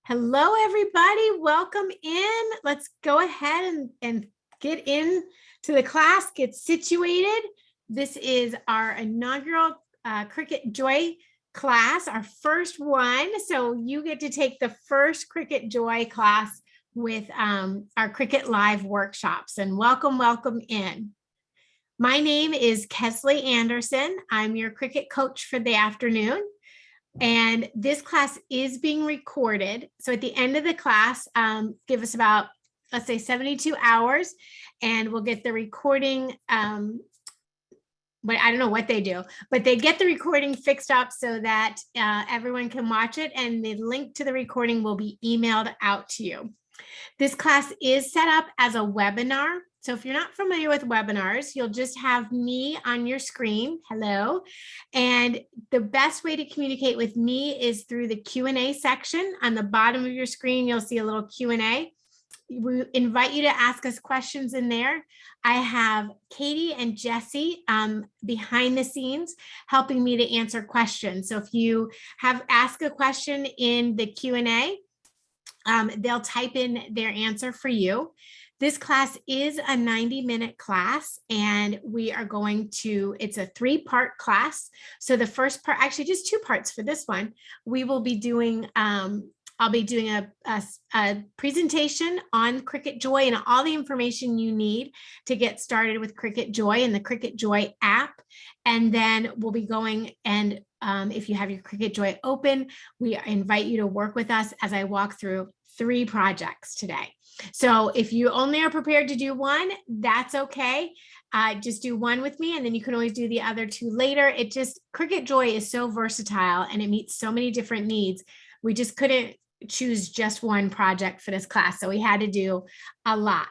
Hello, everybody. Welcome in. Let's go ahead and get in to the class, get situated. This is our inaugural Cricut Joy class, our first one. So you get to take the first Cricut Joy class with our Cricut Live workshops. And welcome in. My name is Kesley Anderson. I'm your Cricut coach for the afternoon. And this class is being recorded. So at the end of the class, give us about, let's say 72 hours, and we'll get the recording. But I don't know what they do, but they get the recording fixed up so that everyone can watch it. And the link to the recording will be emailed out to you. This class is set up as a webinar. So if you're not familiar with webinars, you'll just have me on your screen. Hello. And the best way to communicate with me is through the Q&A section. On the bottom of your screen, you'll see a little Q&A. We invite you to ask us questions in there. I have Katie and Jesse behind the scenes helping me to answer questions. So if you have asked a question in the Q&A, they'll type in their answer for you. This class is a 90-minute class, and we are going to, it's a 3-part class. So the first part, actually just 2 parts for this one, we will be doing, I'll be doing a presentation on Cricut Joy and all the information you need to get started with Cricut Joy and the Cricut Joy app. And then we'll be going and if you have your Cricut Joy open, we invite you to work with us as I walk through 3 projects today. So if you only are prepared to do one, that's okay. Just do one with me, and then you can always do the other 2 later. Cricut Joy is so versatile and it meets so many different needs. We just couldn't choose just one project for this class, so we had to do a lot.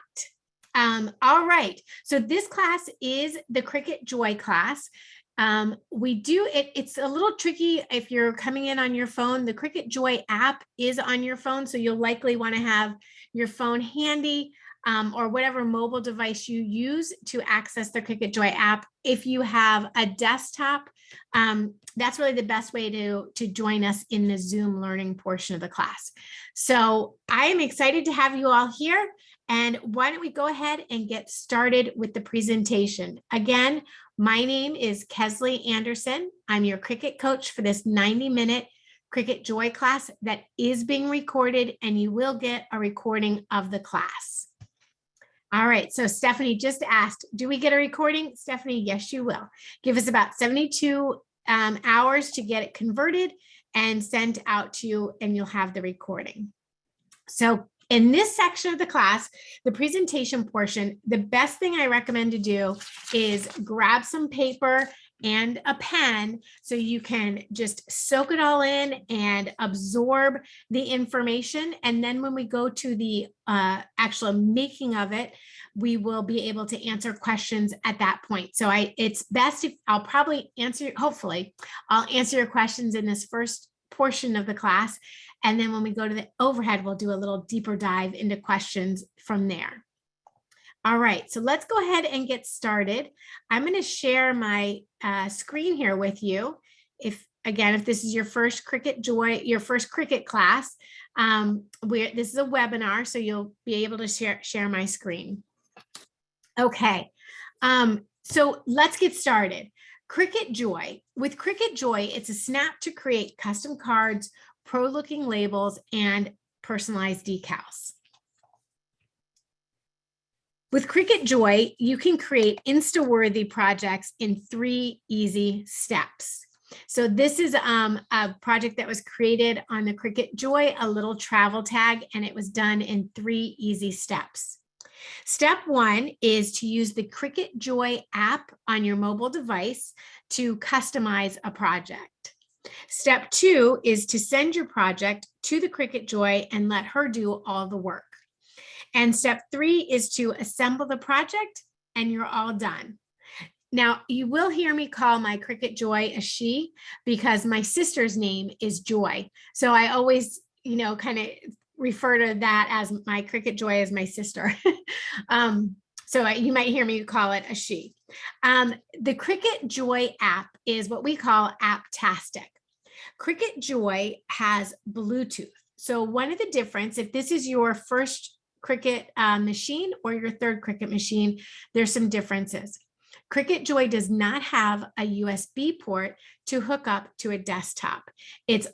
All right, so this class is the Cricut Joy class. It's a little tricky if you're coming in on your phone. The Cricut Joy app is on your phone, so you'll likely want to have your phone handy or whatever mobile device you use to access the Cricut Joy app. If you have a desktop, that's really the best way to join us in the Zoom learning portion of the class. So I am excited to have you all here. And why don't we go ahead and get started with the presentation. Again, my name is Kesley Anderson. I'm your Cricut coach for this 90-minute Cricut Joy class that is being recorded, and you will get a recording of the class. All right, so Stephanie just asked, do we get a recording? Stephanie, yes, you will. Give us about 72 hours to get it converted and sent out to you, and you'll have the recording. So in this section of the class, the presentation portion, the best thing I recommend to do is grab some paper and a pen so you can just soak it all in and absorb the information. And then when we go to the actual making of it, we will be able to answer questions at that point. So it's best if I'll probably answer, hopefully, I'll answer your questions in this first portion of the class. And then when we go to the overhead, we'll do a little deeper dive into questions from there. All right, so let's go ahead and get started. I'm going to share my screen here with you. If this is your first Cricut Joy, your first Cricut class, this is a webinar, so you'll be able to share my screen. Okay, so let's get started. Cricut Joy. With Cricut Joy, it's a snap to create custom cards, pro-looking labels, and personalized decals. With Cricut Joy, you can create Insta-worthy projects in 3 easy steps. So this is a project that was created on the Cricut Joy, a little travel tag, and it was done in 3 easy steps. Step 1 is to use the Cricut Joy app on your mobile device to customize a project. Step 2 is to send your project to the Cricut Joy and let her do all the work. And step 3 is to assemble the project, and you're all done. Now, you will hear me call my Cricut Joy a she because my sister's name is Joy. So I always, kind of refer to that as my Cricut Joy as my sister. So you might hear me call it a she. The Cricut Joy app is what we call apptastic. Cricut Joy has Bluetooth. So one of the difference, if this is your first Cricut machine or your third Cricut machine, there's some differences. Cricut Joy does not have a USB port to hook up to a desktop. It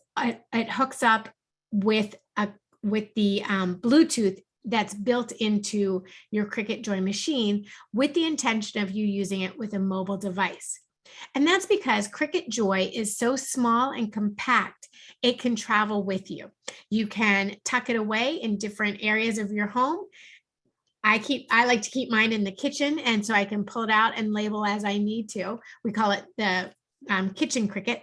hooks up with the Bluetooth that's built into your Cricut Joy machine with the intention of you using it with a mobile device. And that's because Cricut Joy is so small and compact, it can travel with you. You can tuck it away in different areas of your home. I like to keep mine in the kitchen, and so I can pull it out and label as I need to. We call it the kitchen Cricut,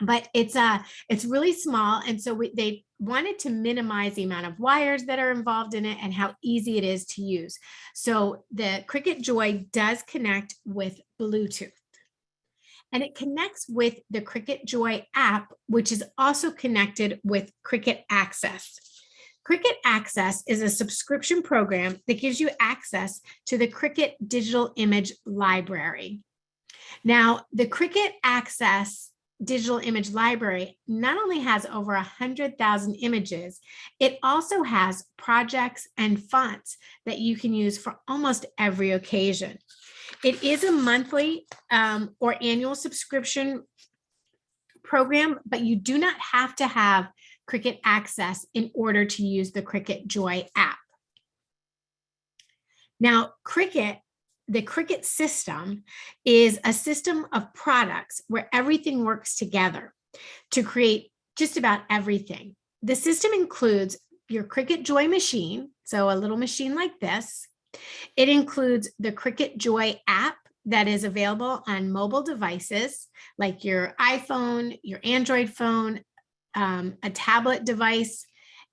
but it's really small, and so they wanted to minimize the amount of wires that are involved in it and how easy it is to use. So the Cricut Joy does connect with Bluetooth. And it connects with the Cricut Joy app, which is also connected with Cricut Access. Cricut Access is a subscription program that gives you access to the Cricut digital image library. Now, the Cricut Access digital image library not only has over 100,000 images, it also has projects and fonts that you can use for almost every occasion. It is a monthly or annual subscription program, but you do not have to have Cricut Access in order to use the Cricut Joy app. Now, the Cricut system is a system of products where everything works together to create just about everything. The system includes your Cricut Joy machine, so a little machine like this. It includes the Cricut Joy app that is available on mobile devices like your iPhone, your Android phone, a tablet device,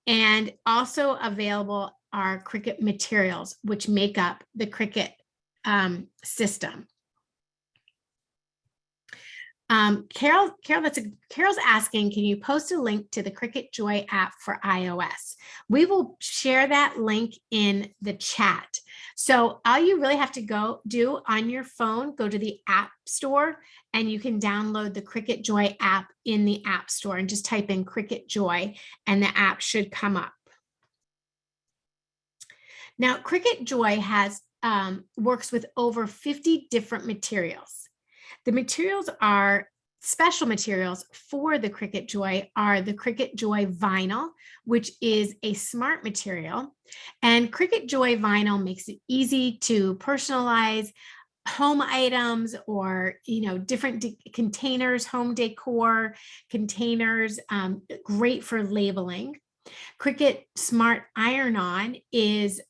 and also available are Cricut materials, which make up the Cricut system. Carol's asking, can you post a link to the Cricut Joy app for iOS? We will share that link in the chat. So all you really have to do on your phone, go to the App Store, and you can download the Cricut Joy app in the App Store and just type in Cricut Joy and the app should come up. Now, Cricut Joy works with over 50 different materials. The materials are special materials for the Cricut Joy are the Cricut Joy vinyl, which is a smart material. And Cricut Joy vinyl makes it easy to personalize home items or, different containers, home decor containers, great for labeling. Cricut Smart Iron-On has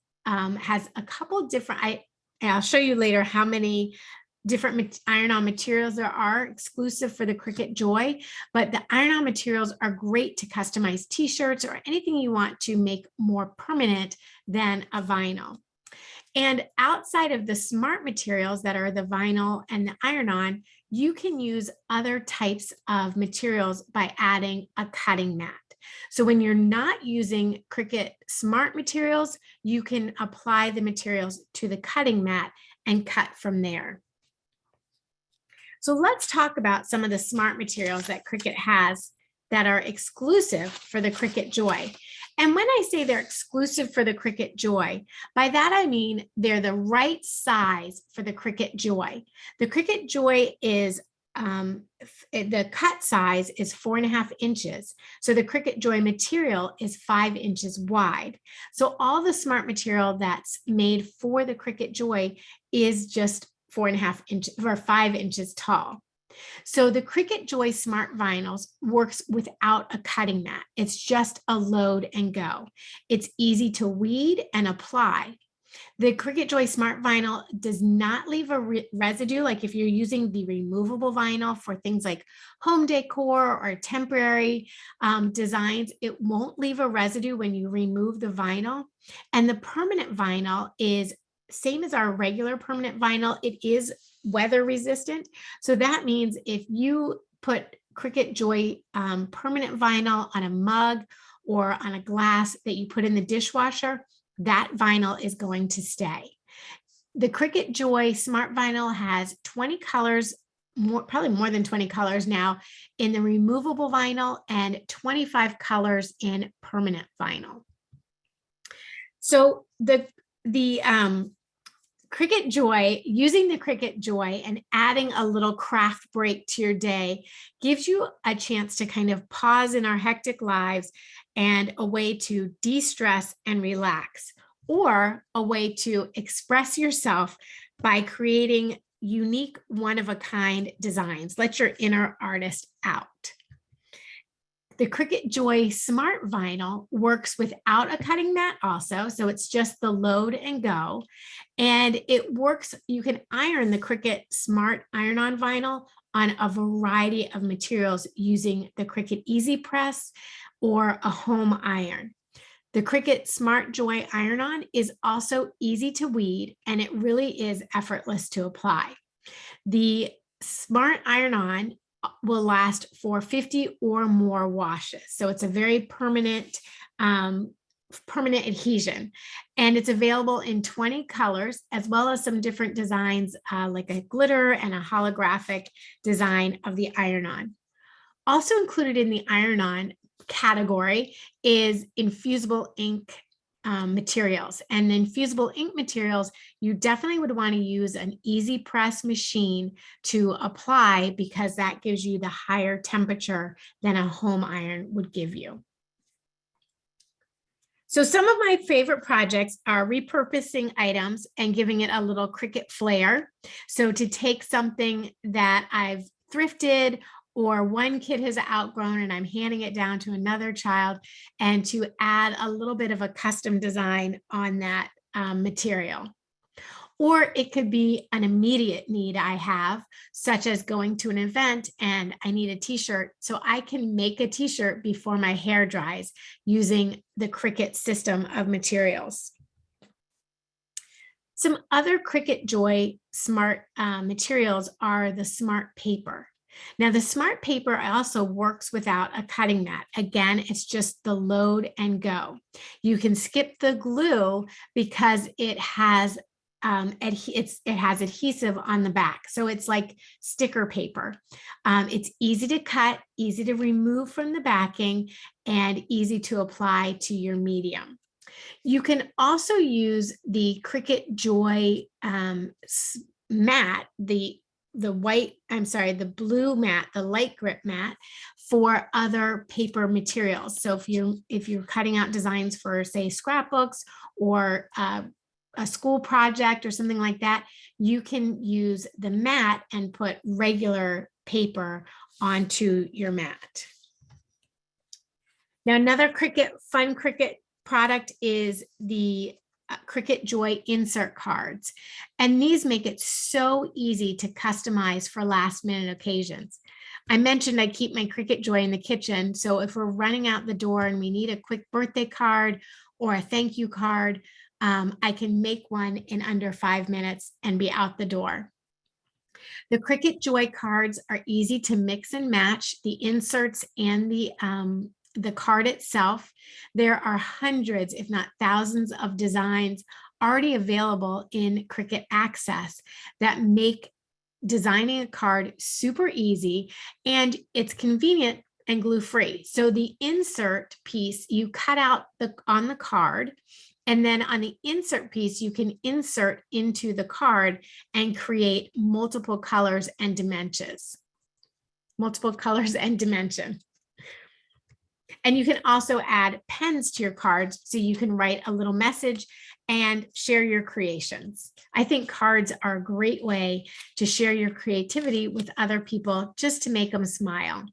a couple different, I'll show you later how many different iron-on materials there are exclusive for the Cricut Joy, but the iron-on materials are great to customize t-shirts or anything you want to make more permanent than a vinyl. And outside of the smart materials that are the vinyl and the iron-on, you can use other types of materials by adding a cutting mat. So when you're not using Cricut smart materials, you can apply the materials to the cutting mat and cut from there. So let's talk about some of the smart materials that Cricut has that are exclusive for the Cricut Joy. And when I say they're exclusive for the Cricut Joy, by that I mean they're the right size for the Cricut Joy. The Cricut Joy is, the cut size is 4.5 inches. So the Cricut Joy material is 5 inches wide. So all the smart material that's made for the Cricut Joy is just 4.5 inches or 5 inches tall. So the Cricut Joy Smart Vinyls works without a cutting mat. It's just a load and go. It's easy to weed and apply. The Cricut Joy Smart Vinyl does not leave a residue, like if you're using the removable vinyl for things like home decor or temporary designs, it won't leave a residue when you remove the vinyl. And the permanent vinyl is same as our regular permanent vinyl. It is weather resistant. So that means if you put Cricut Joy permanent vinyl on a mug or on a glass that you put in the dishwasher, that vinyl is going to stay. The Cricut Joy Smart Vinyl has 20 colors probably more than 20 colors now in the removable vinyl and 25 colors in permanent vinyl. So the Cricut Joy, using the Cricut Joy and adding a little craft break to your day gives you a chance to kind of pause in our hectic lives and a way to de-stress and relax, or a way to express yourself by creating unique, one-of-a-kind designs. Let your inner artist out. The Cricut Joy Smart Vinyl works without a cutting mat also, so it's just the load and go. And it works, you can iron the Cricut Smart Iron-On Vinyl on a variety of materials using the Cricut Easy Press or a home iron. The Cricut Smart Joy Iron-On is also easy to weed, and it really is effortless to apply. The Smart Iron-On will last for 50 or more washes. So it's a very permanent adhesion, and it's available in 20 colors, as well as some different designs like a glitter and a holographic design of the iron-on. Also included in the iron-on category is infusible ink materials. And infusible ink materials, you definitely would want to use an easy press machine to apply, because that gives you the higher temperature than a home iron would give you. So some of my favorite projects are repurposing items and giving it a little Cricut flair. So to take something that I've thrifted or one kid has outgrown and I'm handing it down to another child, and to add a little bit of a custom design on that material. Or it could be an immediate need I have, such as going to an event and I need a t-shirt. So I can make a t-shirt before my hair dries using the Cricut system of materials. Some other Cricut Joy Smart materials are the Smart Paper. Now, the Smart Paper also works without a cutting mat. Again, it's just the load and go. You can skip the glue because it has adhesive on the back. So it's like sticker paper. It's easy to cut, easy to remove from the backing, and easy to apply to your medium. You can also use the Cricut Joy mat, the blue mat, the light grip mat, for other paper materials. So if you're cutting out designs for, say, scrapbooks or a school project or something like that, you can use the mat and put regular paper onto your mat. Now, another fun Cricut product is the Cricut Joy insert cards. And these make it so easy to customize for last minute occasions. I mentioned I keep my Cricut Joy in the kitchen. So if we're running out the door and we need a quick birthday card or a thank you card, I can make one in under 5 minutes and be out the door. The Cricut Joy cards are easy to mix and match the inserts and the card itself. There are hundreds, if not thousands, of designs already available in Cricut Access that make designing a card super easy, and it's convenient and glue-free. So the insert piece you cut out on the card, and then on the insert piece, you can insert into the card and create multiple colors and dimensions. And you can also add pens to your cards, so you can write a little message and share your creations. I think cards are a great way to share your creativity with other people, just to make them smile.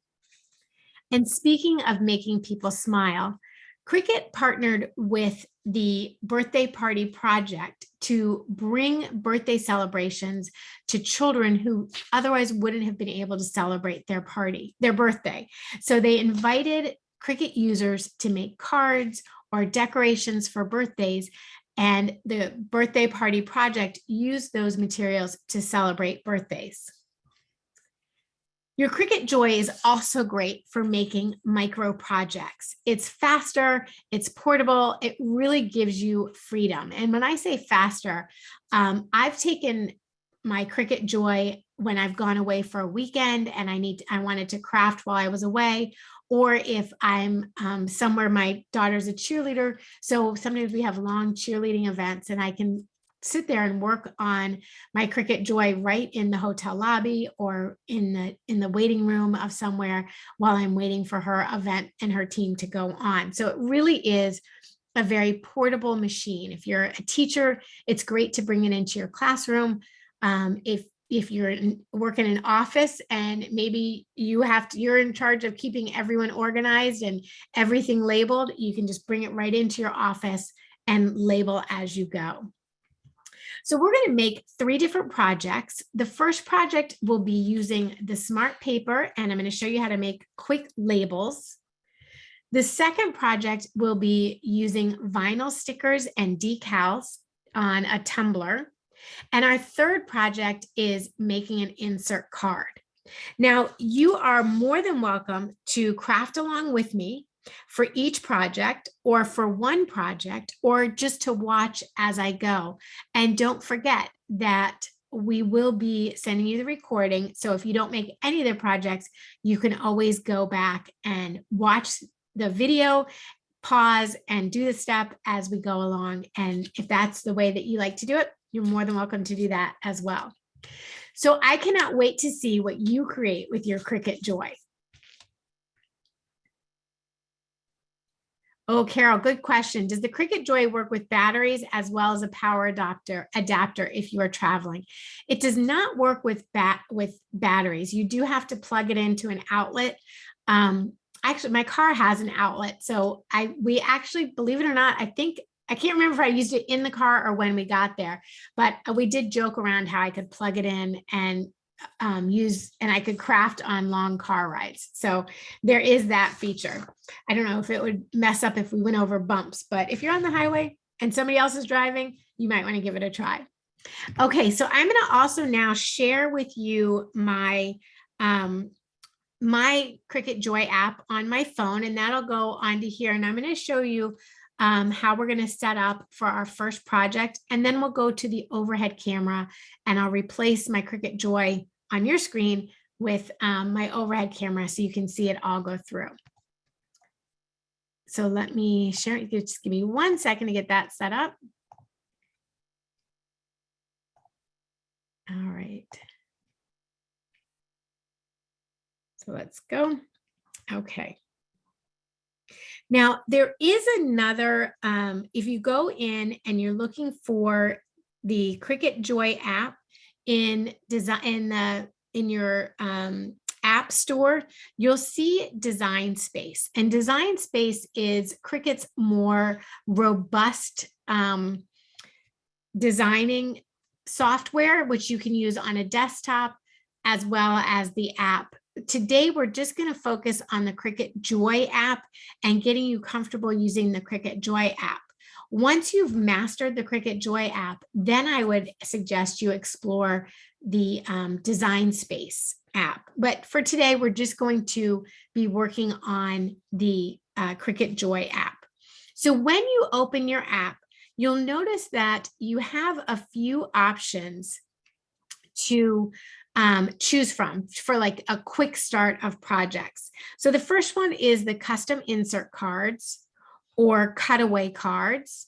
And speaking of making people smile, Cricut partnered with the Birthday Party Project to bring birthday celebrations to children who otherwise wouldn't have been able to celebrate their birthday. So they invited Cricut users to make cards or decorations for birthdays, and the Birthday Party Project used those materials to celebrate birthdays. Your Cricut Joy is also great for making micro projects. It's faster, it's portable, it really gives you freedom. And when I say faster, I've taken my Cricut Joy when I've gone away for a weekend and I wanted to craft while I was away, or if I'm somewhere, my daughter's a cheerleader. So sometimes we have long cheerleading events and I can sit there and work on my Cricut Joy right in the hotel lobby or in the waiting room of somewhere while I'm waiting for her event and her team to go on. So it really is a very portable machine. If you're a teacher, it's great to bring it into your classroom. If you're working in an office and maybe you're in charge of keeping everyone organized and everything labeled, you can just bring it right into your office and label as you go. So we're going to make 3 different projects. The first project will be using the smart paper, and I'm going to show you how to make quick labels. The second project will be using vinyl stickers and decals on a tumbler. And our third project is making an insert card. Now, you are more than welcome to craft along with me for each project or for one project, or just to watch as I go. And don't forget that we will be sending you the recording. So if you don't make any of the projects, you can always go back and watch the video, pause, and do the step as we go along. And if that's the way that you like to do it, you're more than welcome to do that as well. So I cannot wait to see what you create with your Cricut Joy. Oh, Carol, good question. Does the Cricut Joy work with batteries as well as a power adapter if you are traveling? It does not work with batteries. You do have to plug it into an outlet. Actually, my car has an outlet. So we actually, believe it or not, I can't remember if I used it in the car or when we got there, but we did joke around how I could plug it in and I could craft on long car rides. So there is that feature. I don't know if it would mess up if we went over bumps, but if you're on the highway and somebody else is driving, you might want to give it a try. Okay, so I'm going to also now share with you my Cricut Joy app on my phone, and that'll go onto here. And I'm going to show you how we're going to set up for our first project. And then we'll go to the overhead camera and I'll replace my Cricut Joy on your screen with my overhead camera so you can see it all go through. So let me share it. Just give me 1 second to get that set up. All right. So let's go. Okay. Now there is another, if you go in and you're looking for the Cricut Joy app in your app store, you'll see Design Space. And Design Space is Cricut's more robust designing software, which you can use on a desktop as well as the app. Today, we're just going to focus on the Cricut Joy app and getting you comfortable using the Cricut Joy app. Once you've mastered the Cricut Joy app, then I would suggest you explore the Design Space app. But for today, we're just going to be working on the Cricut Joy app. So when you open your app, you'll notice that you have a few options to choose from for like a quick start of projects. So the first one is the custom insert cards or cutaway cards,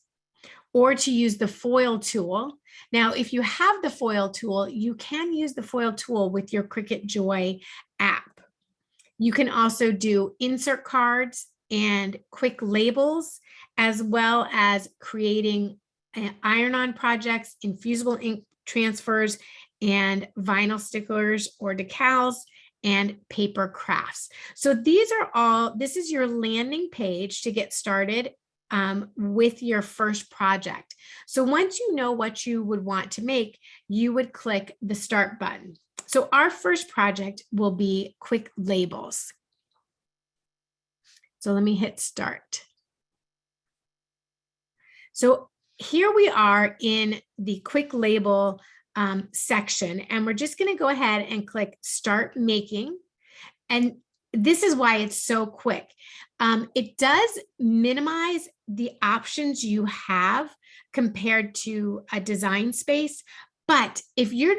or to use the foil tool. Now, if you have the foil tool, you can use the foil tool with your Cricut Joy app. You can also do insert cards and quick labels, as well as creating iron-on projects, infusible ink transfers, and vinyl stickers or decals, and paper crafts. So this is your landing page to get started with your first project. So once you know what you would want to make, you would click the start button. So our first project will be quick labels. So let me hit start. So here we are in the quick label section, and we're just going to go ahead and click start making. And this is why it's so quick. It does minimize the options you have compared to a Design Space, But if you're,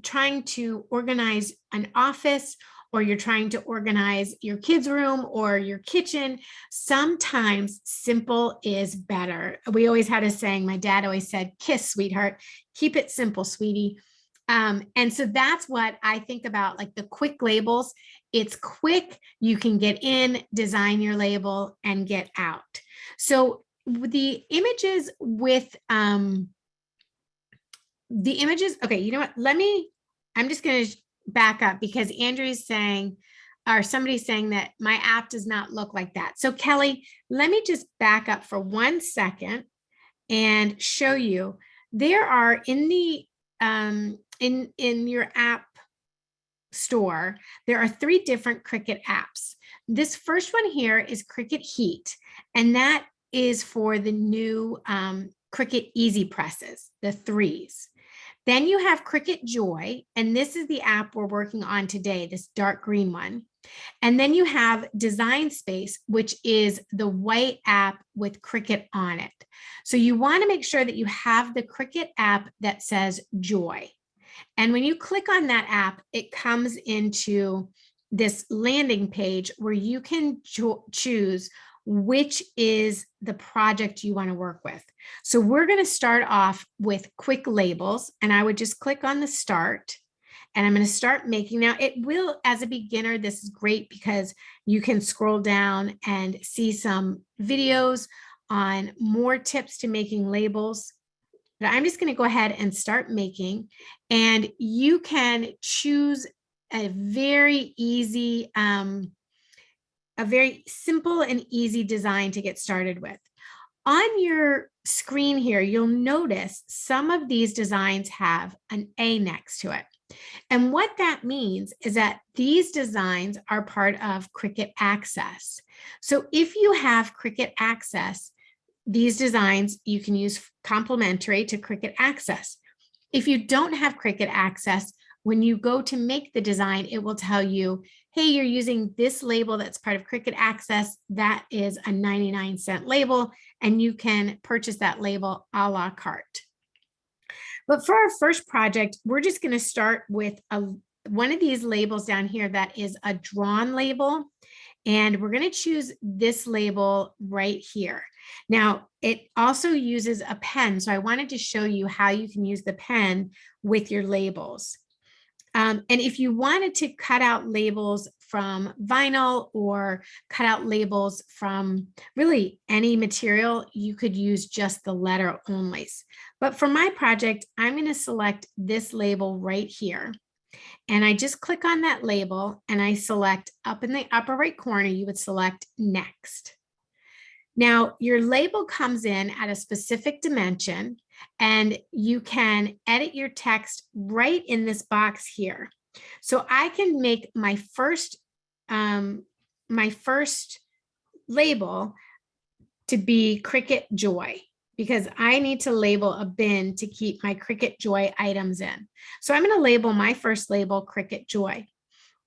trying to organize an office, or you're trying to organize your kids' room or your kitchen, sometimes simple is better. We always had a saying, my dad always said, "Kiss, sweetheart, keep it simple, sweetie." And so that's what I think about, like the quick labels. It's quick, you can get in, design your label, and get out. So the images okay, you know what? I'm just going to back up because Andrew's saying, or somebody's saying that my app does not look like that. So Kelly, let me just back up for 1 second and show you. There are in the, in your app store, there are 3 different Cricut apps. This first one here is Cricut Heat, and that is for the new Cricut Easy Presses, the 3s. Then you have Cricut Joy, and this is the app we're working on today, this dark green one. And then you have Design Space, which is the white app with Cricut on it. So you want to make sure that you have the Cricut app that says Joy. And when you click on that app, it comes into this landing page where you can choose which is the project you want to work with. So we're going to start off with quick labels, and I would just click on the start, and I'm going to start making. Now it will, as a beginner, this is great because you can scroll down and see some videos on more tips to making labels. But I'm just going to go ahead and start making, and you can choose a very easy, a very simple and easy design to get started with. On your screen here, you'll notice some of these designs have an A next to it. And what that means is that these designs are part of Cricut Access. So if you have Cricut Access, these designs you can use complementary to Cricut Access. If you don't have Cricut Access, when you go to make the design, it will tell you, hey, you're using this label that's part of Cricut Access. That is a 99-cent label, and you can purchase that label a la carte. But for our first project, we're just going to start with one of these labels down here that is a drawn label. And we're going to choose this label right here. Now, it also uses a pen. So I wanted to show you how you can use the pen with your labels. And if you wanted to cut out labels from vinyl or cut out labels from really any material, you could use just the letter only. But for my project, I'm going to select this label right here. And I just click on that label and I select up in the upper right corner, you would select next. Now your label comes in at a specific dimension and you can edit your text right in this box here. So I can make my first label to be Cricut Joy, because I need to label a bin to keep my Cricut Joy items in. So I'm going to label my first label Cricut Joy.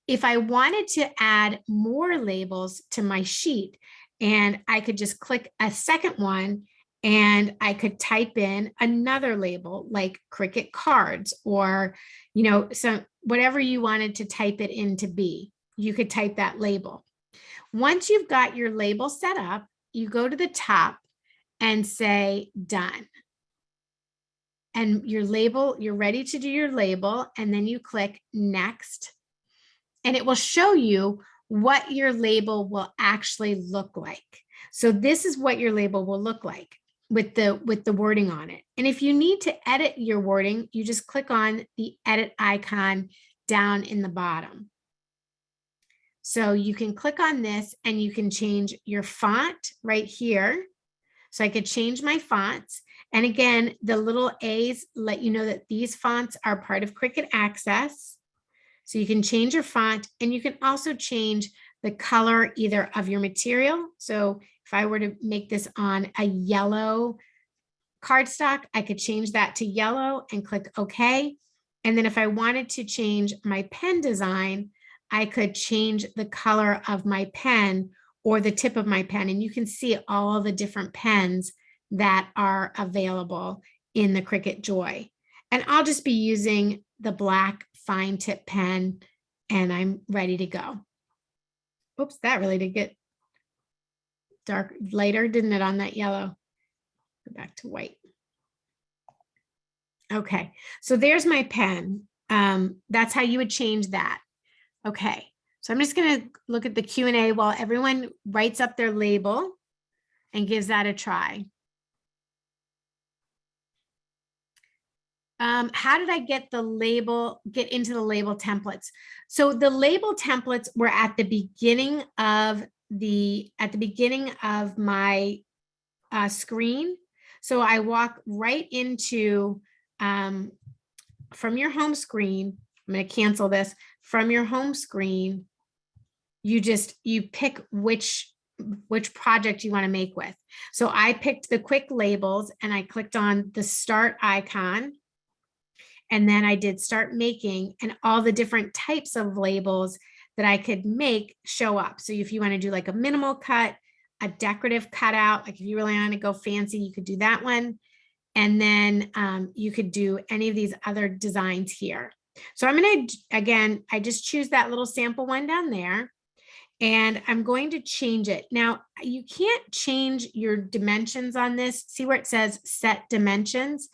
If I wanted to add more labels to my sheet, and I could just click a second one and I could type in another label like Cricut Cards, or, so whatever you wanted to type it in to be, you could type that label. Once you've got your label set up, you go to the top and say done. And your label, you're ready to do your label, and then you click next. And it will show you what your label will actually look like. So this is what your label will look like with the wording on it. And if you need to edit your wording, you just click on the edit icon down in the bottom. So you can click on this and you can change your font right here. So I could change my fonts. And again, the little A's let you know that these fonts are part of Cricut Access. So you can change your font, and you can also change the color either of your material. So if I were to make this on a yellow cardstock, I could change that to yellow and click OK. And then if I wanted to change my pen design, I could change the color of my pen or the tip of my pen. And you can see all the different pens that are available in the Cricut Joy. And I'll just be using the black fine tip pen and I'm ready to go. Oops, that really did get dark, lighter, didn't it, on that yellow? Go back to white. Okay, so there's my pen. That's how you would change that. Okay, so I'm just gonna look at the Q&A while everyone writes up their label and gives that a try. How did I get into the label templates? So the label templates were at the beginning of my screen. So I walk right into, from your home screen, I'm going to cancel this. From your home screen, you pick which project you want to make with. So I picked the quick labels and I clicked on the start icon. And then I did start making, and all the different types of labels that I could make show up. So if you want to do like a minimal cut, a decorative cutout, like if you really want to go fancy, you could do that one. And then you could do any of these other designs here. So I'm going to, again, I just choose that little sample one down there. And I'm going to change it. Now, you can't change your dimensions on this. See where it says set dimensions?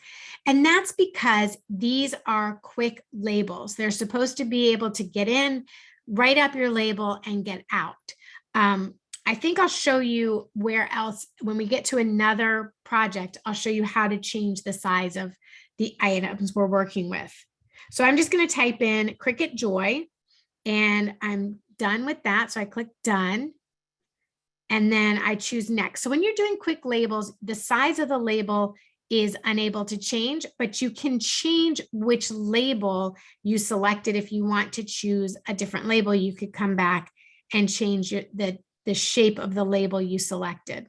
And that's because these are quick labels. They're supposed to be able to get in, write up your label, and get out. I think I'll show you where else, when we get to another project, I'll show you how to change the size of the items we're working with. So I'm just going to type in Cricut Joy, and I'm done with that. So I click done, and then I choose next. So when you're doing quick labels, the size of the label is unable to change, but you can change which label you selected. If you want to choose a different label, you could come back and change the shape of the label you selected.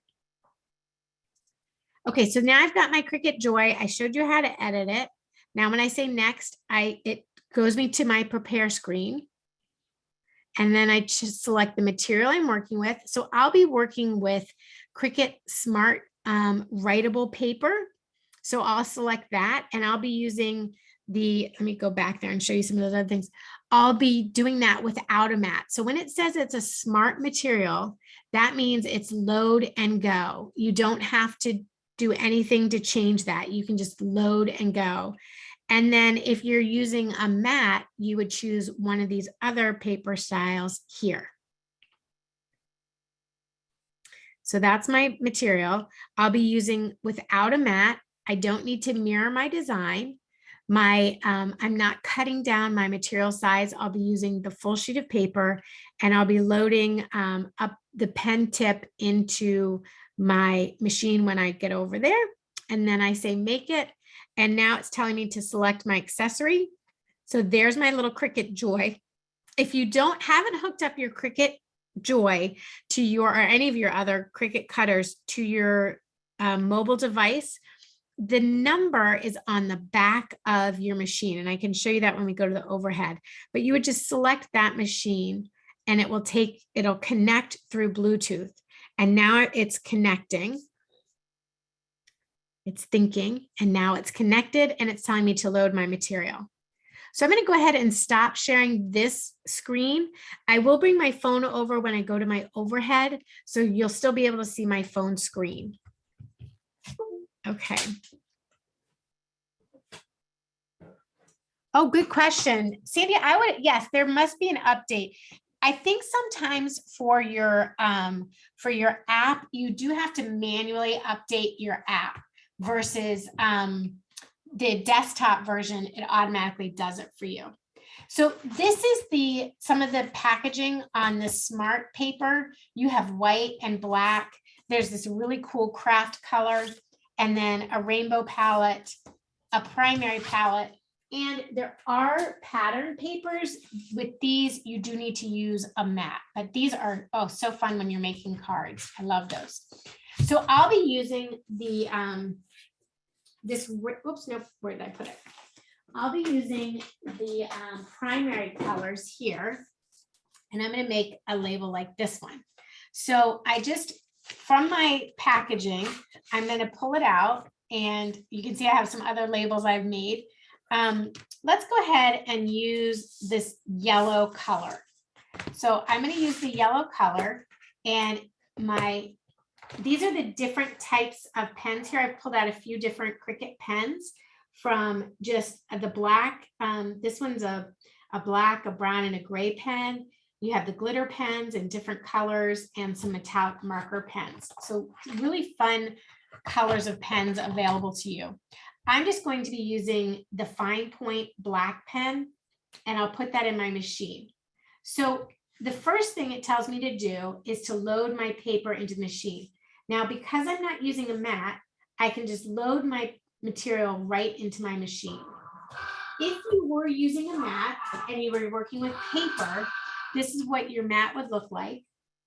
Okay, so now I've got my Cricut Joy. I showed you how to edit it. Now, when I say next, it goes me to my prepare screen. And then I just select the material I'm working with. So I'll be working with Cricut Smart writable paper. So I'll select that, and I'll be using let me go back there and show you some of those other things. I'll be doing that without a mat. So when it says it's a smart material, that means it's load and go. You don't have to do anything to change that. You can just load and go. And then if you're using a mat, you would choose one of these other paper styles here. So that's my material. I'll be using without a mat. I don't need to mirror my design. I'm not cutting down my material size. I'll be using the full sheet of paper, and I'll be loading up the pen tip into my machine when I get over there. And then I say make it. And now it's telling me to select my accessory. So there's my little Cricut Joy. If you haven't hooked up your Cricut Joy to or any of your other Cricut cutters to your mobile device, the number is on the back of your machine. And I can show you that when we go to the overhead. But you would just select that machine, and it'll connect through Bluetooth. And now it's connecting. It's thinking, and now it's connected, and it's telling me to load my material. So I'm going to go ahead and stop sharing this screen. I will bring my phone over when I go to my overhead, so you'll still be able to see my phone screen. Okay. Oh, good question. Sandy, yes, there must be an update. I think sometimes for your app, you do have to manually update your app. Versus the desktop version, it automatically does it for you. So this is some of the packaging on the smart paper. You have white and black. There's this really cool craft color, and then a rainbow palette, a primary palette, and there are pattern papers. With these, you do need to use a mat, but these are so fun when you're making cards. I love those. So I'll be using the where did I put it? I'll be using the primary colors here, and I'm going to make a label like this one. So from my packaging, I'm going to pull it out, and you can see I have some other labels I've made. Let's go ahead and use this yellow color. So I'm going to use the yellow color, and these are the different types of pens here. I've pulled out a few different Cricut pens from just the black. This one's a black, a brown, and a gray pen. You have the glitter pens in different colors and some metallic marker pens. So really fun colors of pens available to you. I'm just going to be using the fine point black pen, and I'll put that in my machine. So the first thing it tells me to do is to load my paper into the machine. Now, because I'm not using a mat, I can just load my material right into my machine. If you were using a mat and you were working with paper, this is what your mat would look like.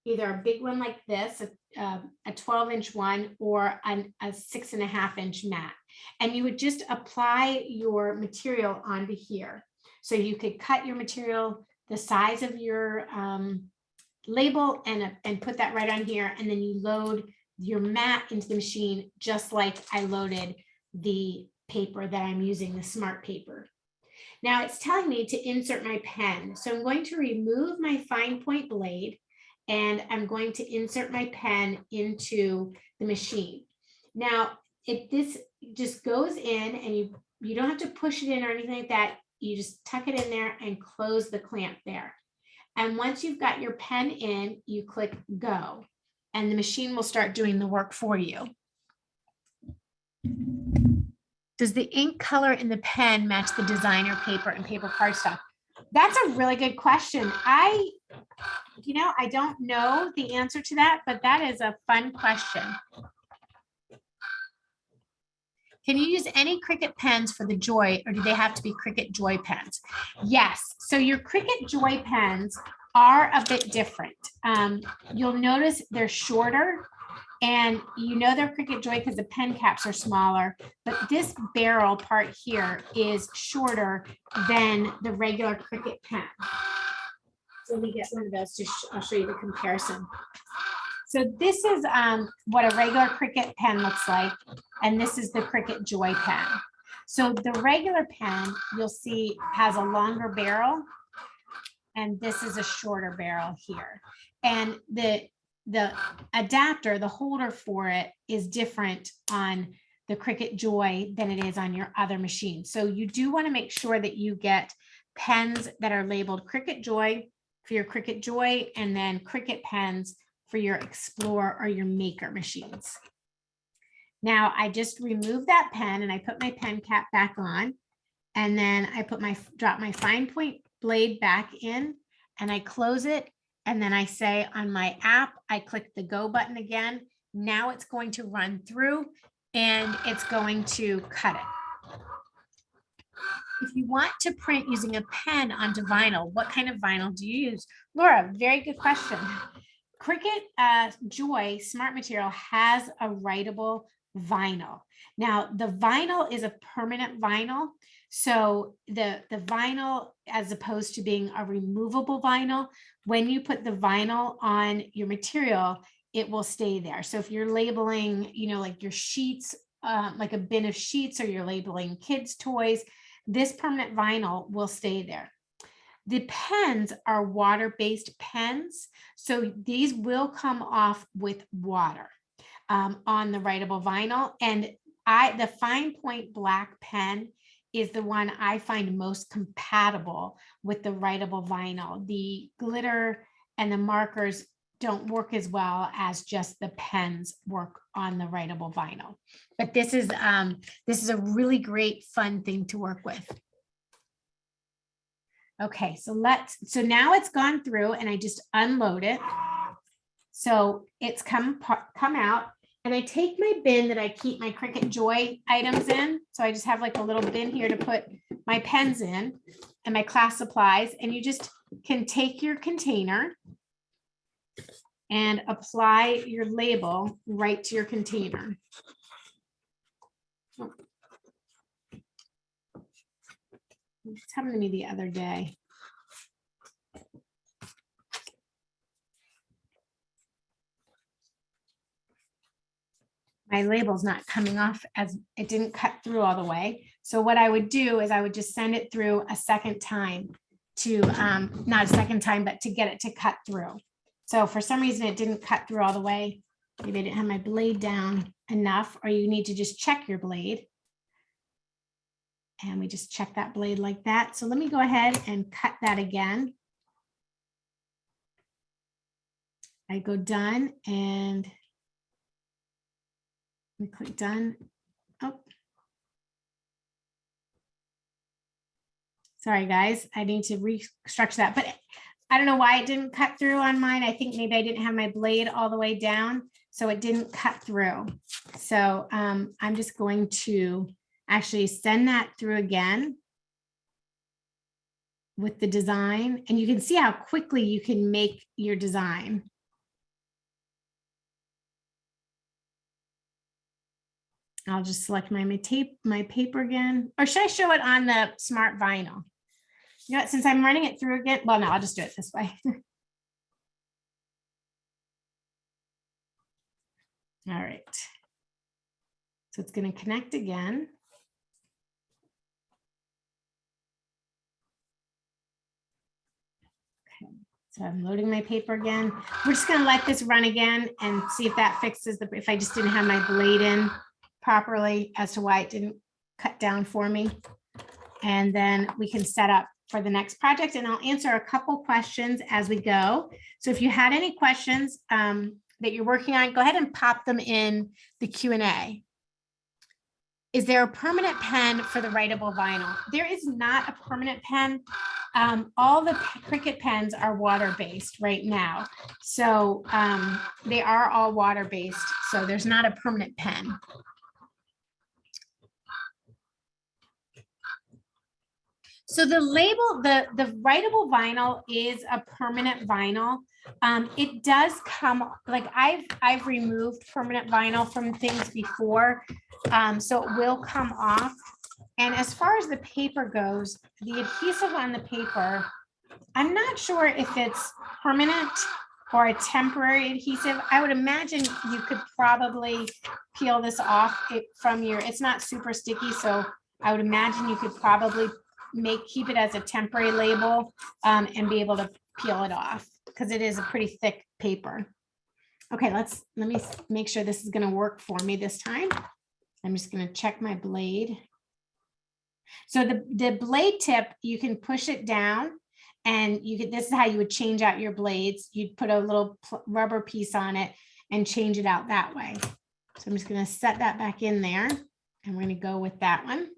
Either a big one like this, a 12-inch one, or a 6.5-inch mat. And you would just apply your material onto here. So you could cut your material the size of your label and put that right on here. And then you load your mat into the machine, just like I loaded the paper that I'm using, the smart paper. Now it's telling me to insert my pen. So I'm going to remove my fine point blade, and I'm going to insert my pen into the machine. Now, if this just goes in, and you don't have to push it in or anything like that, you just tuck it in there and close the clamp there. And once you've got your pen in, you click go, and the machine will start doing the work for you. Does the ink color in the pen match the designer paper and paper cardstock? That's a really good question. I don't know the answer to that, but that is a fun question. Can you use any Cricut pens for the Joy, or do they have to be Cricut Joy pens? Yes. So your Cricut Joy pens are a bit different. You'll notice they're shorter, and you know they're Cricut Joy because the pen caps are smaller, but this barrel part here is shorter than the regular Cricut pen. So let me get one of those to I'll show you the comparison. So this is what a regular Cricut pen looks like, and this is the Cricut Joy pen. So the regular pen, you'll see, has a longer barrel, and this is a shorter barrel here. And the adapter, the holder for it, is different on the Cricut Joy than it is on your other machine. So you do want to make sure that you get pens that are labeled Cricut Joy for your Cricut Joy, and then Cricut pens for your Explorer or your Maker machines. Now I just removed that pen, and I put my pen cap back on, and then I drop my fine point blade back in, and I close it. And then I say on my app, I click the go button again. Now it's going to run through, and it's going to cut it. If you want to print using a pen onto vinyl, what kind of vinyl do you use? Laura, very good question. Cricut Joy Smart Material has a writable vinyl. Now, the vinyl is a permanent vinyl. So the vinyl, as opposed to being a removable vinyl, when you put the vinyl on your material, it will stay there. So if you're labeling, like your sheets, like a bin of sheets, or you're labeling kids' toys, this permanent vinyl will stay there. The pens are water-based pens, so these will come off with water on the writable vinyl. And the fine point black pen is the one I find most compatible with the writable vinyl. The glitter and the markers don't work as well as just the pens work on the writable vinyl. But this is a really great, fun thing to work with. Okay, so now it's gone through, and I just unload it. So it's come out, and I take my bin that I keep my Cricut Joy items in. So I just have like a little bin here to put my pens in and my class supplies. And you just can take your container and apply your label right to your container. This happened to me the other day. my label's not coming off, as it didn't cut through all the way. So what I would do is I would just send it through a second time to, not a second time, but to get it to cut through. So for some reason it didn't cut through all the way. Maybe I didn't have my blade down enough, or you need to just check your blade. And we just check that blade like that. So let me go ahead and cut that again. I go done and we click done. Oh, sorry guys, I need to restructure that, but I don't know why it didn't cut through on mine. I think maybe I didn't have my blade all the way down, so it didn't cut through. So I'm just going to actually send that through again with the design, and you can see how quickly you can make your design. I'll just select my paper again, or should I show it on the smart vinyl? You know what, since I'm running it through again, well, no, I'll just do it this way. All right. So it's going to connect again. Okay. So I'm loading my paper again. We're just going to let this run again and see if that fixes if I just didn't have my blade in properly as to why it didn't cut down for me. And then we can set up for the next project, and I'll answer a couple questions as we go. So if you had any questions that you're working on, go ahead and pop them in the Q&A. Is there a permanent pen for the writable vinyl? There is not a permanent pen. All the Cricut pens are water-based right now. So they are all water-based. So there's not a permanent pen. So the label, the writable vinyl is a permanent vinyl. It does come, like I've removed permanent vinyl from things before, so it will come off. And as far as the paper goes, the adhesive on the paper, I'm not sure if it's permanent or a temporary adhesive. I would imagine you could probably peel this off from your, it's not super sticky, so I would imagine you could probably keep it as a temporary label and be able to peel it off, because it is a pretty thick paper. Okay, let me make sure this is going to work for me this time. I'm just going to check my blade. So the blade tip, you can push it down, and this is how you would change out your blades. You'd put a little rubber piece on it and change it out that way. So I'm just going to set that back in there, and we're going to go with that one.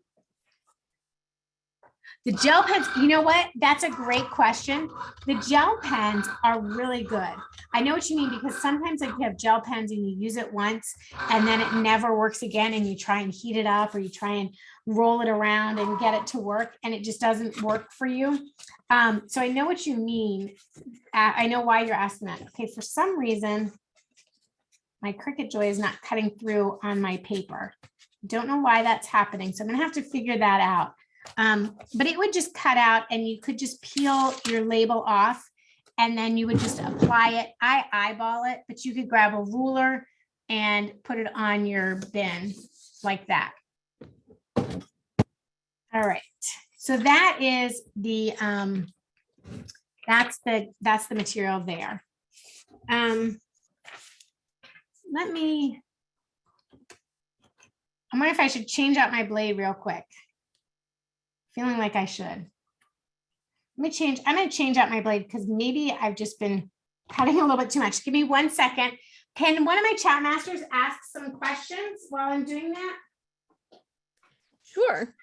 The gel pens, you know what? That's a great question. The gel pens are really good. I know what you mean, because sometimes like you have gel pens and you use it once and then it never works again, and you try and heat it up or you try and roll it around and get it to work and it just doesn't work for you. So I know what you mean. I know why you're asking that. Okay, for some reason, my Cricut Joy is not cutting through on my paper. Don't know why that's happening. So I'm gonna have to figure that out. But it would just cut out, and you could just peel your label off, and then you would just apply it. I eyeball it, but you could grab a ruler and put it on your bin like that. All right, so that is the that's the material there. I wonder if I should change out my blade real quick. Feeling like I should. I'm going to change out my blade, because maybe I've just been cutting a little bit too much. Give me 1 second. Can one of my chat masters ask some questions while I'm doing that? Sure.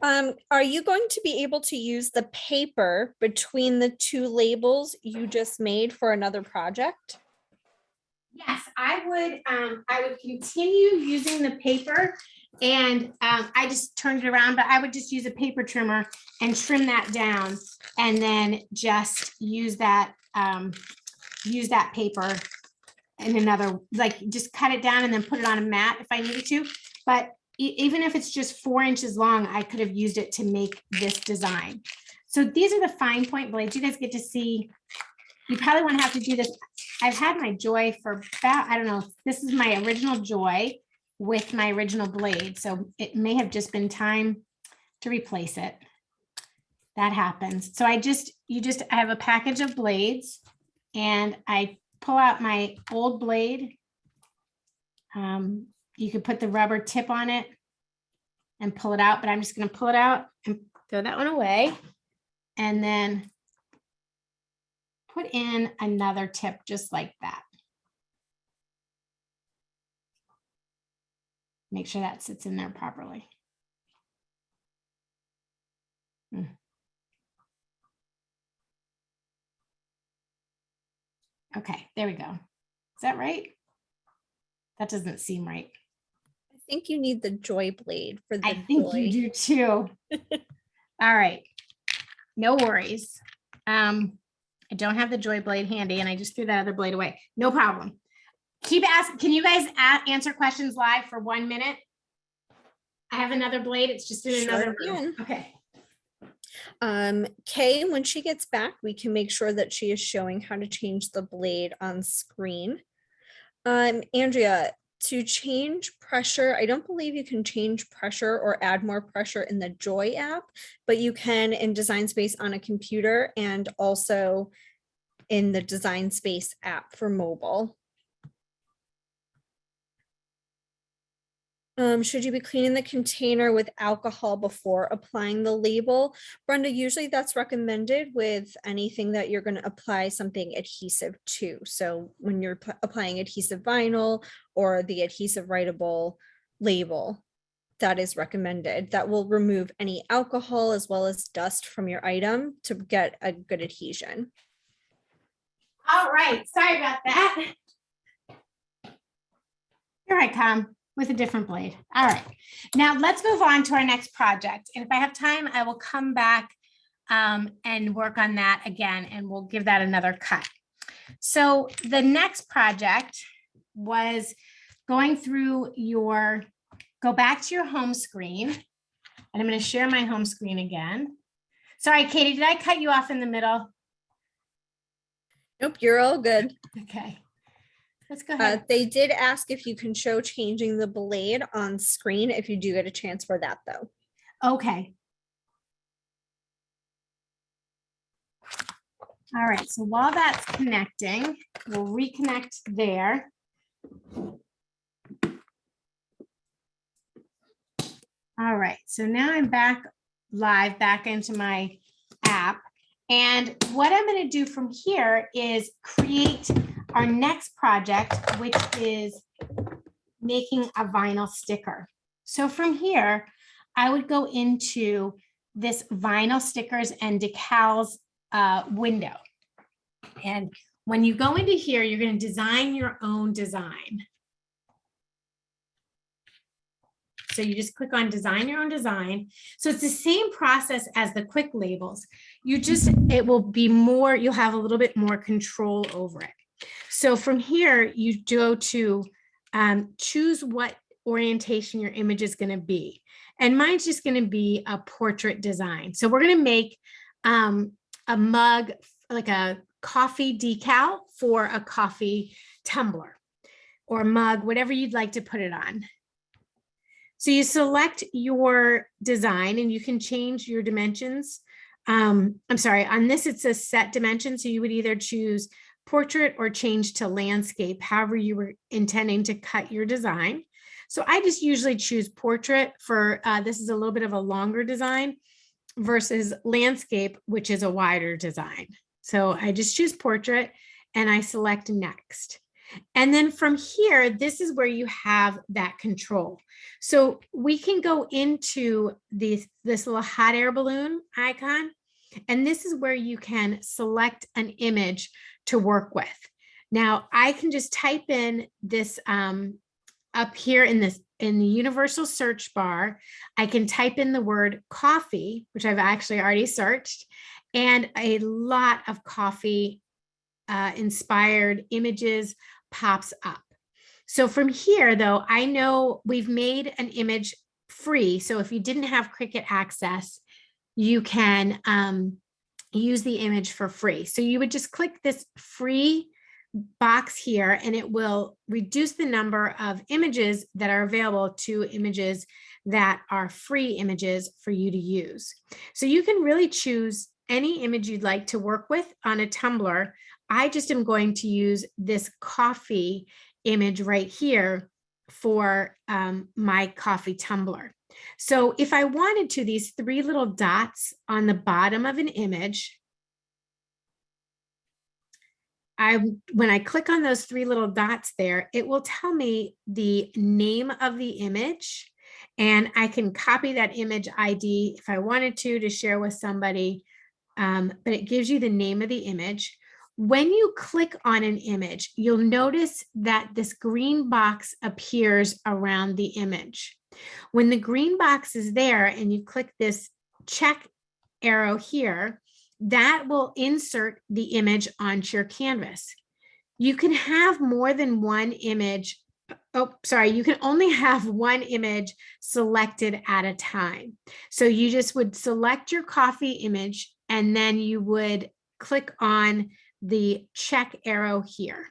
Are you going to be able to use the paper between the two labels you just made for another project? Yes, I would continue using the paper, and I just turned it around, but I would just use a paper trimmer and trim that down, and then just use that paper in another, like just cut it down and then put it on a mat if I needed to. But even if it's just 4 inches long, I could have used it to make this design. So these are the fine point blades. You guys get to see. You probably want to have to do this. I've had my Joy for about, I don't know, this is my original Joy, with my original blade. So it may have just been time to replace it. That happens. So I have a package of blades and I pull out my old blade. You could put the rubber tip on it and pull it out, but I'm just going to pull it out and throw that one away. And then put in another tip just like that. Make sure that sits in there properly. Okay, there we go. Is that right? That doesn't seem right. I think you need the Joy blade for the I think Joy. you do too. All right, no worries. I don't have the Joy blade handy and I just threw that other blade away. No problem. Keep asking. Can you guys answer questions live for 1 minute? I have another blade. It's just in another room. Okay. Kay, when she gets back, we can make sure that she is showing how to change the blade on screen. Andrea, to change pressure, I don't believe you can change pressure or add more pressure in the Joy app, but you can in Design Space on a computer and also in the Design Space app for mobile. Should you be cleaning the container with alcohol before applying the label? Brenda, usually that's recommended with anything that you're going to apply something adhesive to. So when you're applying adhesive vinyl or the adhesive writable label, that is recommended. That will remove any alcohol as well as dust from your item to get a good adhesion. All right, sorry about that. Here I come with a different blade. All right, now let's move on to our next project. And if I have time, I will come back and work on that again, and we'll give that another cut. So the next project was going through go back to your home screen, and I'm going to share my home screen again. Sorry, Katie, did I cut you off in the middle? Nope, you're all good. Okay. Let's go ahead. They did ask if you can show changing the blade on screen if you do get a chance for that though. Okay. All right, so while that's connecting, we'll reconnect there. All right, so now I'm back live, back into my app. And what I'm going to do from here is create our next project, which is making a vinyl sticker. So from here, I would go into this vinyl stickers and decals window. And when you go into here, you're going to design your own design. So you just click on design your own design. So it's the same process as the quick labels. It will be more, you'll have a little bit more control over it. So from here, you go to choose what orientation your image is going to be. And mine's just going to be a portrait design. So we're going to make a mug, like a coffee decal for a coffee tumbler or mug, whatever you'd like to put it on. So you select your design and you can change your dimensions. I'm sorry, on this, it's a set dimension. So you would either choose portrait or change to landscape, however you were intending to cut your design. So I just usually choose portrait for, this is a little bit of a longer design versus landscape, which is a wider design. So I just choose portrait and I select next. And then from here, this is where you have that control. So we can go into this little hot air balloon icon, and this is where you can select an image to work with. Now I can just type in this up here in the universal search bar. I can type in the word coffee, which I've actually already searched, and a lot of coffee inspired images pops up. So from here, though, I know we've made an image free. So if you didn't have Cricut access, you can use the image for free. So you would just click this free box here, and it will reduce the number of images that are available to images that are free images for you to use. So you can really choose any image you'd like to work with on a tumbler. I just am going to use this coffee image right here for my coffee tumbler. So if I wanted to, these three little dots on the bottom of an image, when I click on those three little dots there, it will tell me the name of the image, and I can copy that image ID if I wanted to share with somebody, but it gives you the name of the image. When you click on an image, you'll notice that this green box appears around the image. When the green box is there and you click this check arrow here, that will insert the image onto your canvas. You can have more than one image. Oh, sorry, you can only have one image selected at a time. So you just would select your coffee image, and then you would click on the check arrow here.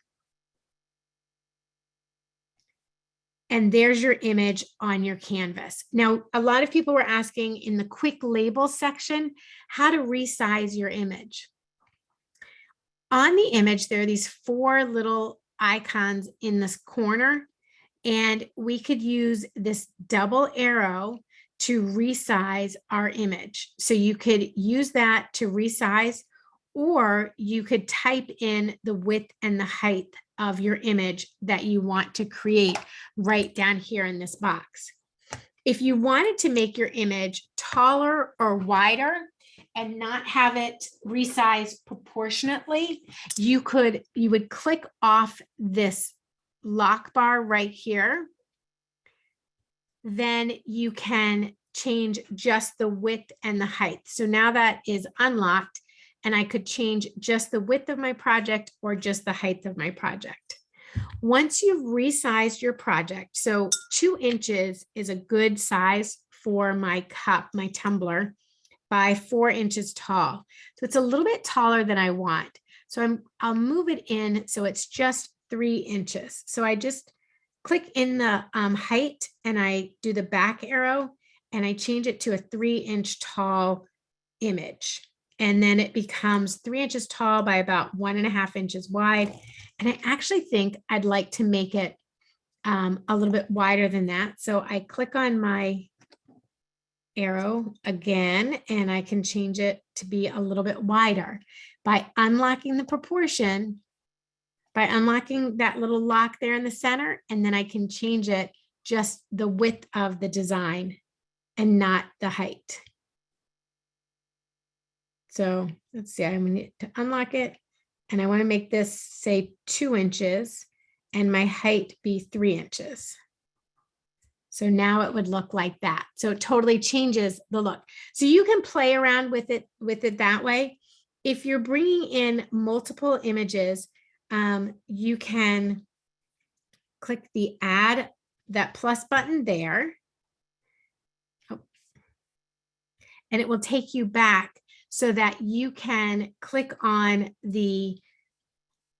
And there's your image on your canvas. Now, a lot of people were asking in the quick label section how to resize your image. On the image, there are these four little icons in this corner, and we could use this double arrow to resize our image. So you could use that to resize, or you could type in the width and the height of your image that you want to create right down here in this box. If you wanted to make your image taller or wider and not have it resized proportionately, you would click off this lock bar right here. Then you can change just the width and the height. So now that is unlocked, and I could change just the width of my project or just the height of my project. Once you've resized your project, so 2 inches is a good size for my cup, my tumbler, by 4 inches tall. So it's a little bit taller than I want. So I'll move it in so it's just 3 inches. So I just click in the height, and I do the back arrow, and I change it to a 3-inch tall image. And then it becomes 3 inches tall by about 1.5 inches wide. And I actually think I'd like to make it a little bit wider than that. So I click on my arrow again, and I can change it to be a little bit wider by unlocking the proportion, by unlocking that little lock there in the center, and then I can change it just the width of the design and not the height. So let's see, I'm going to unlock it, and I want to make this say 2 inches and my height be 3 inches. So now it would look like that. So it totally changes the look. So you can play around with it that way. If you're bringing in multiple images, you can click the add, that plus button there. Oh. And it will take you back so that you can click on the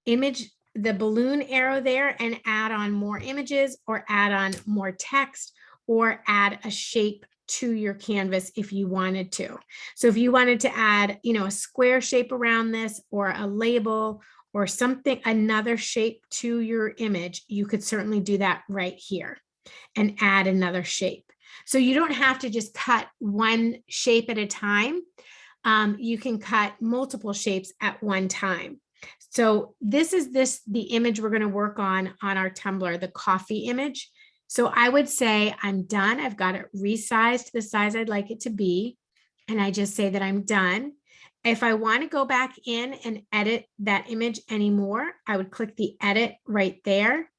image, the balloon arrow there, and add on more images, or add on more text, or add a shape to your canvas if you wanted to. So if you wanted to add, a square shape around this, or a label, or something, another shape to your image, you could certainly do that right here and add another shape. So you don't have to just cut one shape at a time. You can cut multiple shapes at one time. So this is the image we're going to work on our tumbler, the coffee image. So I would say I'm done. I've got it resized to the size I'd like it to be. And I just say that I'm done. If I want to go back in and edit that image anymore, I would click the edit right there.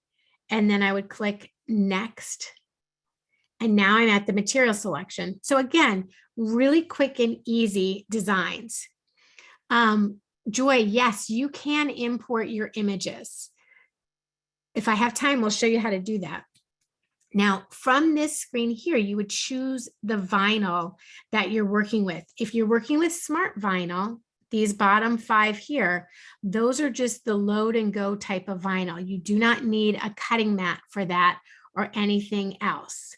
And then I would click next. And now I'm at the material selection. So again, really quick and easy designs. Joy, yes, you can import your images. If I have time, we'll show you how to do that. Now, from this screen here, you would choose the vinyl that you're working with. If you're working with smart vinyl, these bottom 5 here, those are just the load and go type of vinyl. You do not need a cutting mat for that or anything else.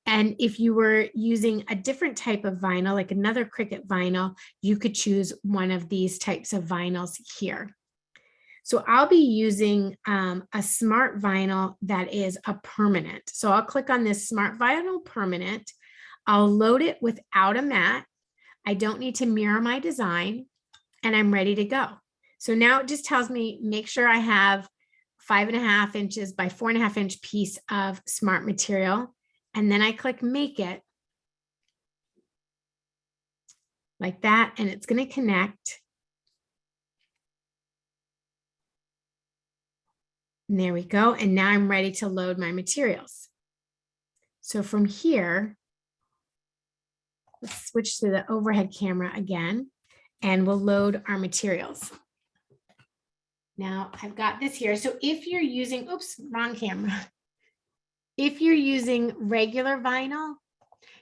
And if you were using a different type of vinyl, like another Cricut vinyl, you could choose one of these types of vinyls here. So I'll be using a smart vinyl that is a permanent. So I'll click on this smart vinyl permanent. I'll load it without a mat. I don't need to mirror my design, and I'm ready to go. So now it just tells me, make sure I have 5.5 inches by 4.5 inch piece of smart material. And then I click make it like that, and it's going to connect. And there we go. And now I'm ready to load my materials. So from here, let's switch to the overhead camera again, and we'll load our materials. Now I've got this here. So if you're using, oops, wrong camera. If you're using regular vinyl,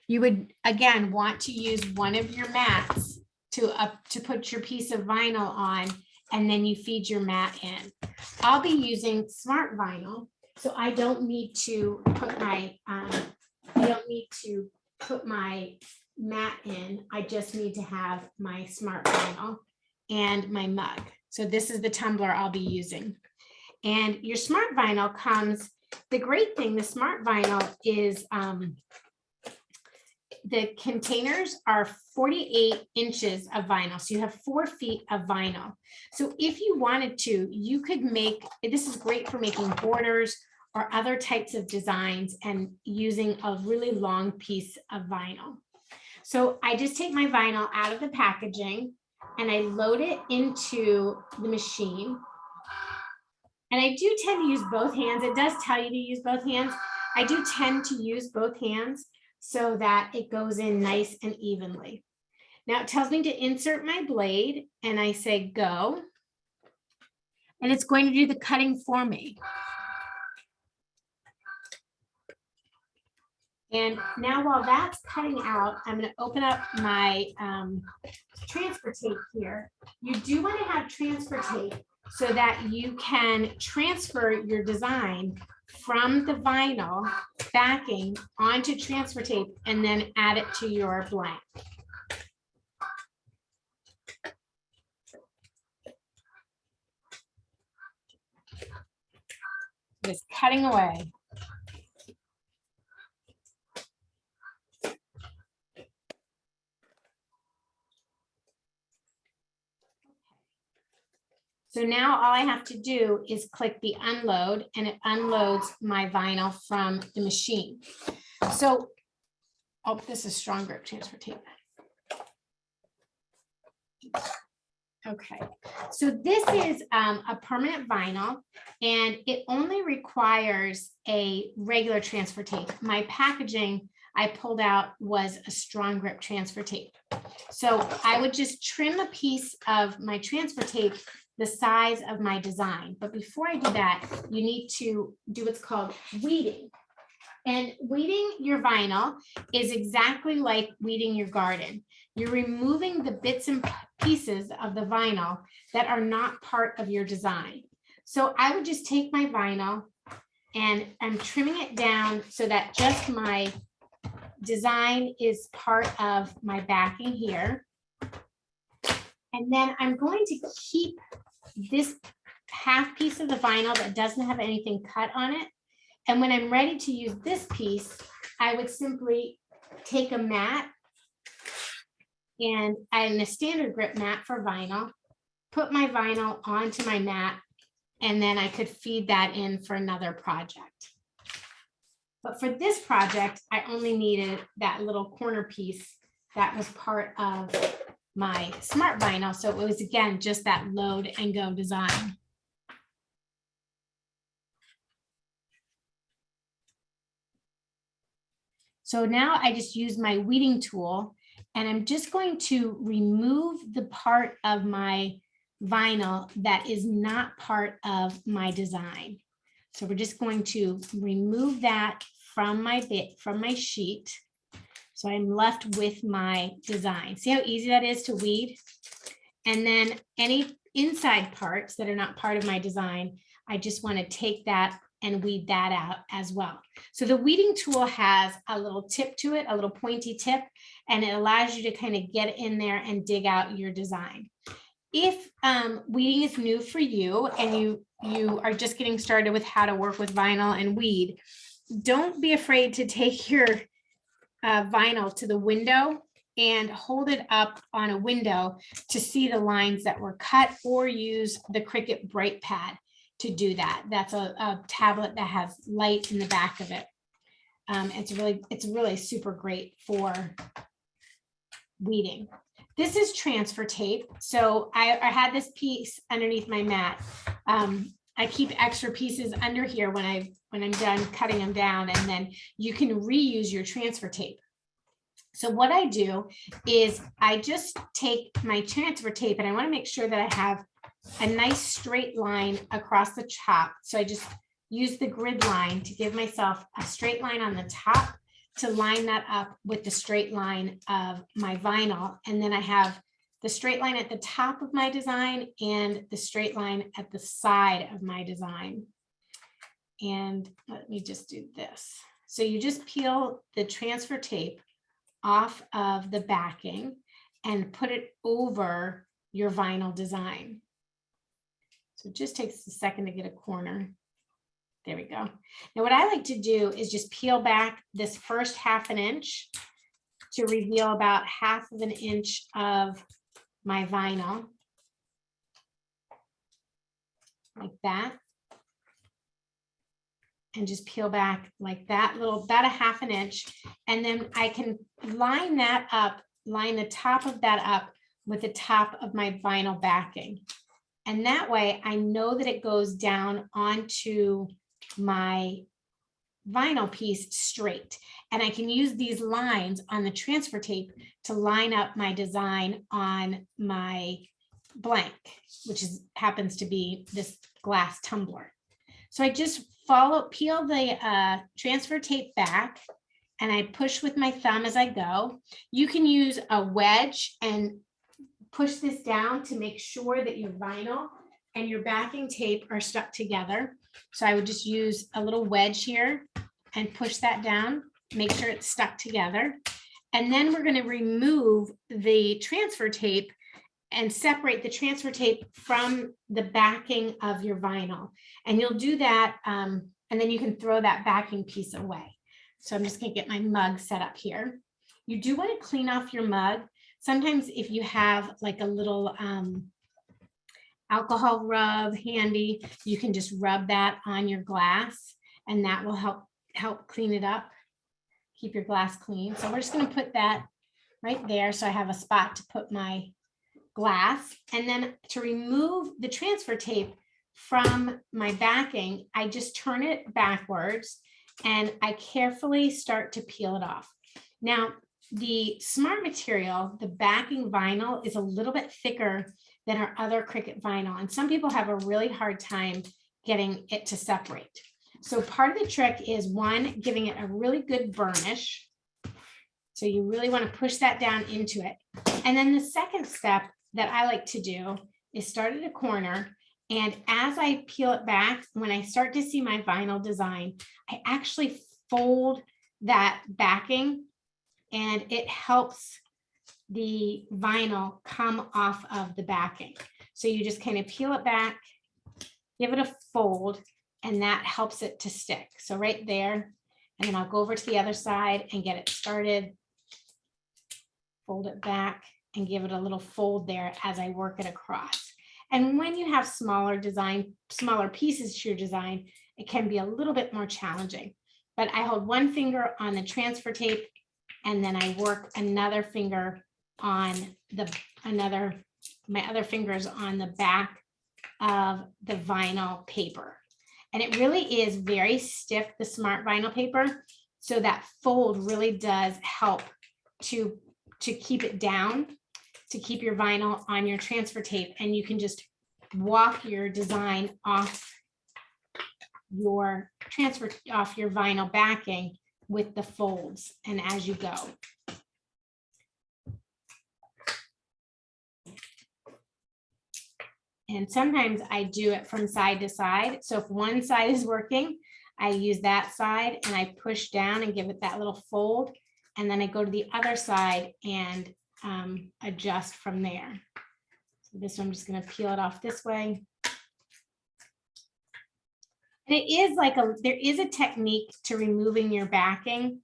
you would, again, want to use one of your mats to put your piece of vinyl on, and then you feed your mat in. I'll be using smart vinyl, so I don't need to put my mat in. I just need to have my smart vinyl and my mug. So this is the tumbler I'll be using. And your smart vinyl comes, the great thing, the smart vinyl is the containers are 48 inches of vinyl. So you have 4 feet of vinyl. So if you wanted to, you could make, this is great for making borders or other types of designs and using a really long piece of vinyl. So I just take my vinyl out of the packaging and I load it into the machine. And I do tend to use both hands. It does tell you to use both hands. I do tend to use both hands so that it goes in nice and evenly. Now it tells me to insert my blade, and I say go, and it's going to do the cutting for me. And now while that's cutting out, I'm going to open up my transfer tape here. You do want to have transfer tape so that you can transfer your design from the vinyl backing onto transfer tape and then add it to your blank. Just cutting away. So now all I have to do is click the unload, and it unloads my vinyl from the machine. So, oh, this is strong grip transfer tape. Okay, so this is a permanent vinyl, and it only requires a regular transfer tape. My packaging I pulled out was a strong grip transfer tape. So I would just trim a piece of my transfer tape the size of my design. But before I do that, you need to do what's called weeding. And weeding your vinyl is exactly like weeding your garden. You're removing the bits and pieces of the vinyl that are not part of your design. So I would just take my vinyl and I'm trimming it down so that just my design is part of my backing here. And then I'm going to keep this half piece of the vinyl that doesn't have anything cut on it. And when I'm ready to use this piece, I would simply take a mat and a standard grip mat for vinyl, put my vinyl onto my mat, and then I could feed that in for another project. But for this project, I only needed that little corner piece that was part of my smart vinyl. So it was, again, just that load and go design. So now I just use my weeding tool, and I'm just going to remove the part of my vinyl that is not part of my design. So we're just going to remove that from my sheet. So I'm left with my design. See how easy that is to weed? And then any inside parts that are not part of my design, I just want to take that and weed that out as well. So the weeding tool has a little tip to it, a little pointy tip, and it allows you to kind of get in there and dig out your design. If weeding is new for you and you are just getting started with how to work with vinyl and weed, don't be afraid to take your vinyl to the window and hold it up on a window to see the lines that were cut, or use the Cricut Bright Pad to do that. That's a tablet that has light in the back of it. It's really super great for weeding. This is transfer tape. So I had this piece underneath my mat. I keep extra pieces under here when I'm done cutting them down, and then you can reuse your transfer tape. So what I do is I just take my transfer tape, and I want to make sure that I have a nice straight line across the top. So I just use the grid line to give myself a straight line on the top to line that up with the straight line of my vinyl. And then I have the straight line at the top of my design and the straight line at the side of my design. And let me just do this. So you just peel the transfer tape off of the backing and put it over your vinyl design. So it just takes a second to get a corner. There we go. Now what I like to do is just peel back this first ½ inch to reveal about ½ inch of my vinyl, like that. And just peel back like that, about ½ inch. And then I can line that up, line the top of that up with the top of my vinyl backing. And that way I know that it goes down onto my vinyl piece straight. And I can use these lines on the transfer tape to line up my design on my blank, which happens to be this glass tumbler. So I just peel the transfer tape back, and I push with my thumb as I go. You can use a wedge and push this down to make sure that your vinyl and your backing tape are stuck together. So I would just use a little wedge here and push that down, make sure it's stuck together. And then we're going to remove the transfer tape and separate the transfer tape from the backing of your vinyl. And you'll do that, and then you can throw that backing piece away. So I'm just going to get my mug set up here. You do want to clean off your mug. Sometimes if you have like a little alcohol rub handy, you can just rub that on your glass, and that will help clean it up, keep your glass clean. So we're just going to put that right there, so I have a spot to put my glass. And then to remove the transfer tape from my backing, I just turn it backwards and I carefully start to peel it off. Now, the Smart material, the backing vinyl, is a little bit thicker than our other Cricut vinyl, and some people have a really hard time getting it to separate. So part of the trick is, one, giving it a really good burnish. So you really want to push that down into it. And then the second step that I like to do is start at a corner, and as I peel it back, when I start to see my vinyl design, I actually fold that backing, and it helps the vinyl come off of the backing. So you just kind of peel it back, give it a fold, and that helps it to stick. So right there, and then I'll go over to the other side and get it started, fold it back, and give it a little fold there as I work it across. And when you have smaller pieces to your design, it can be a little bit more challenging. But I hold one finger on the transfer tape, and then I work another finger on my other fingers on the back of the vinyl paper. And it really is very stiff, the Smart vinyl paper. So that fold really does help to keep it down, to keep your vinyl on your transfer tape, and you can just walk your design off your vinyl backing with the folds and as you go. And sometimes I do it from side to side. So if one side is working, I use that side and I push down and give it that little fold. And then I go to the other side and adjust from there. So this one, I'm just going to peel it off this way. And it is like there is a technique to removing your backing.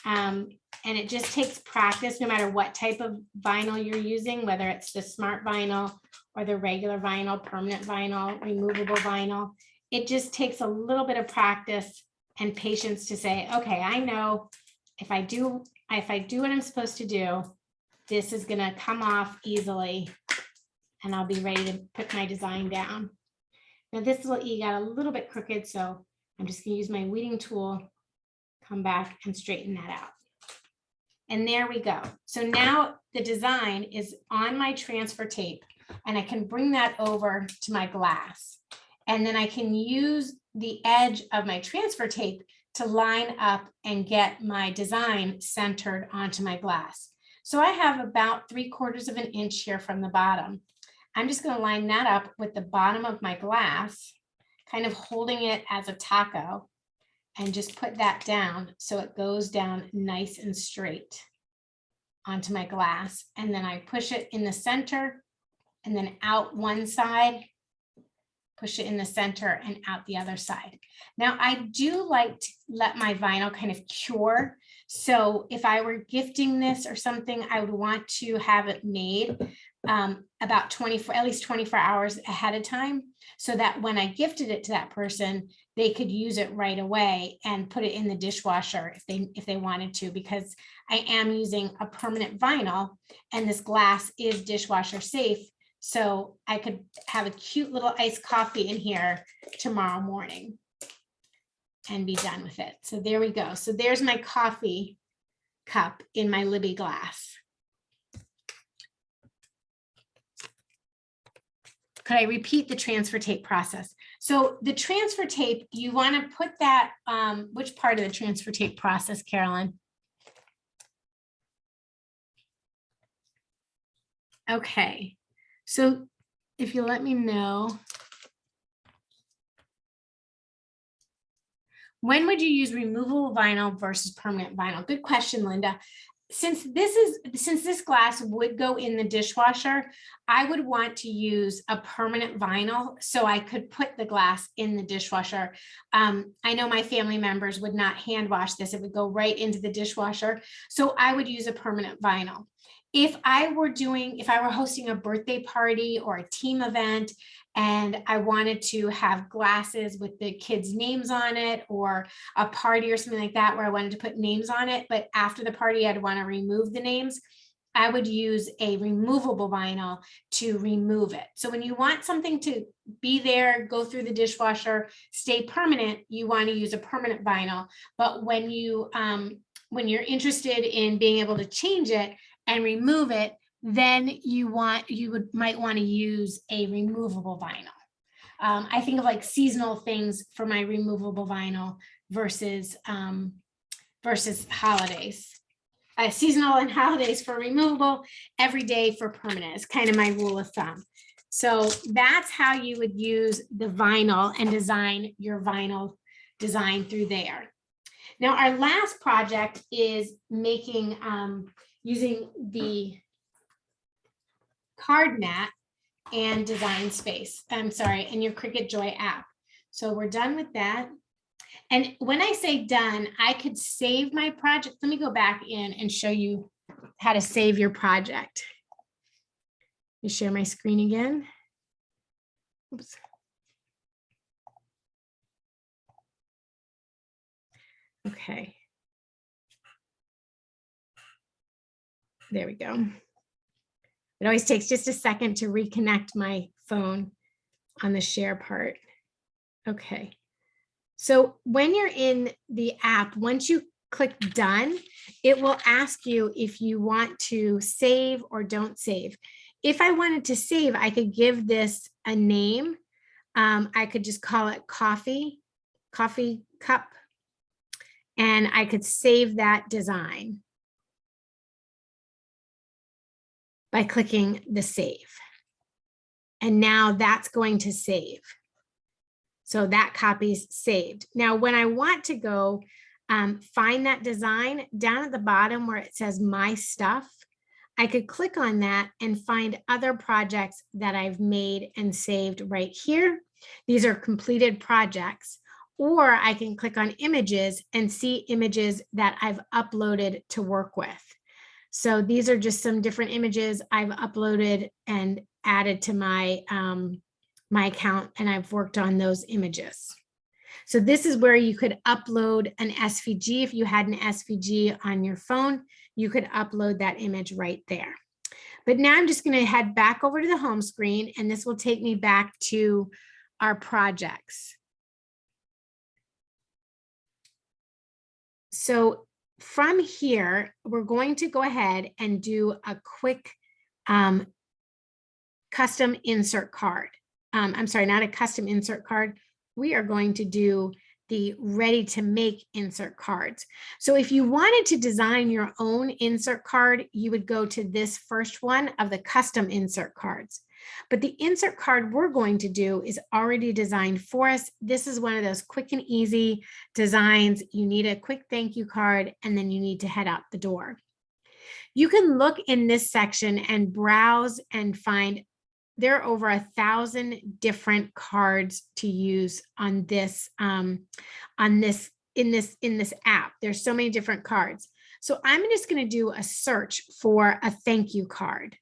And it just takes practice no matter what type of vinyl you're using, whether it's the smart vinyl or the regular vinyl, permanent vinyl, removable vinyl. It just takes a little bit of practice and patience to say, okay, I know if I do what I'm supposed to do, this is gonna come off easily and I'll be ready to put my design down. Now this little E got a little bit crooked, so I'm just gonna use my weeding tool, come back and straighten that out. And there we go. So now the design is on my transfer tape and I can bring that over to my glass. And then I can use the edge of my transfer tape to line up and get my design centered onto my glass. So I have about 3/4 of an inch here from the bottom. I'm just going to line that up with the bottom of my glass, kind of holding it as a taco, and just put that down so it goes down nice and straight onto my glass. And then I push it in the center and then out one side, push it in the center and out the other side. Now I do like to let my vinyl kind of cure. So if I were gifting this or something, I would want to have it made about at least 24 hours ahead of time, so that when I gifted it to that person, they could use it right away and put it in the dishwasher if they wanted to, because I am using a permanent vinyl and this glass is dishwasher safe. So I could have a cute little iced coffee in here tomorrow morning and be done with it. So there we go. So there's my coffee cup in my Libby glass. Could I repeat the transfer tape process? So the transfer tape, you want to put that, which part of the transfer tape process, Carolyn? Okay, so if you let me know, when would you use removable vinyl versus permanent vinyl? Good question, Linda. Since this glass would go in the dishwasher, I would want to use a permanent vinyl so I could put the glass in the dishwasher. I know my family members would not hand wash this. It would go right into the dishwasher. So I would use a permanent vinyl. If I were hosting a birthday party or a team event and I wanted to have glasses with the kids' names on it, or a party or something like that where I wanted to put names on it, but after the party I'd want to remove the names, I would use a removable vinyl to remove it. So when you want something to be there, go through the dishwasher, stay permanent, you want to use a permanent vinyl. But when you're interested in being able to change it and remove it, then you might want to use a removable vinyl. I think of like seasonal things for my removable vinyl versus holidays. Seasonal and holidays for removable, every day for permanent. It's kind of my rule of thumb. So that's how you would use the vinyl and design your vinyl design through there. Now our last project is making using the card mat and Design Space. I'm sorry, and your Cricut Joy app. So we're done with that. And when I say done, I could save my project. Let me go back in and show you how to save your project. Let me share my screen again. Oops. Okay. There we go. It always takes just a second to reconnect my phone on the share part. Okay. So when you're in the app, once you click done, it will ask you if you want to save or don't save. If I wanted to save, I could give this a name. I could just call it coffee cup, and I could save that design by clicking the save. And now that's going to save. So that copy's saved. Now, when I want to go find that design, down at the bottom where it says My Stuff, I could click on that and find other projects that I've made and saved right here. These are completed projects. Or I can click on images and see images that I've uploaded to work with. So these are just some different images I've uploaded and added to my, my account, and I've worked on those images. So this is where you could upload an SVG. If you had an SVG on your phone, you could upload that image right there. But now I'm just going to head back over to the home screen, and this will take me back to our projects. So from here, we're going to go ahead and do a quick custom insert card. I'm sorry, not a custom insert card. We are going to do the ready to make insert cards. So if you wanted to design your own insert card, you would go to this first one of the custom insert cards. But the insert card we're going to do is already designed for us. This is one of those quick and easy designs. You need a quick thank you card, and then you need to head out the door. You can look in this section and browse and find there are over 1,000 different cards to use on this in this app. There's so many different cards. So I'm just going to do a search for a thank you card.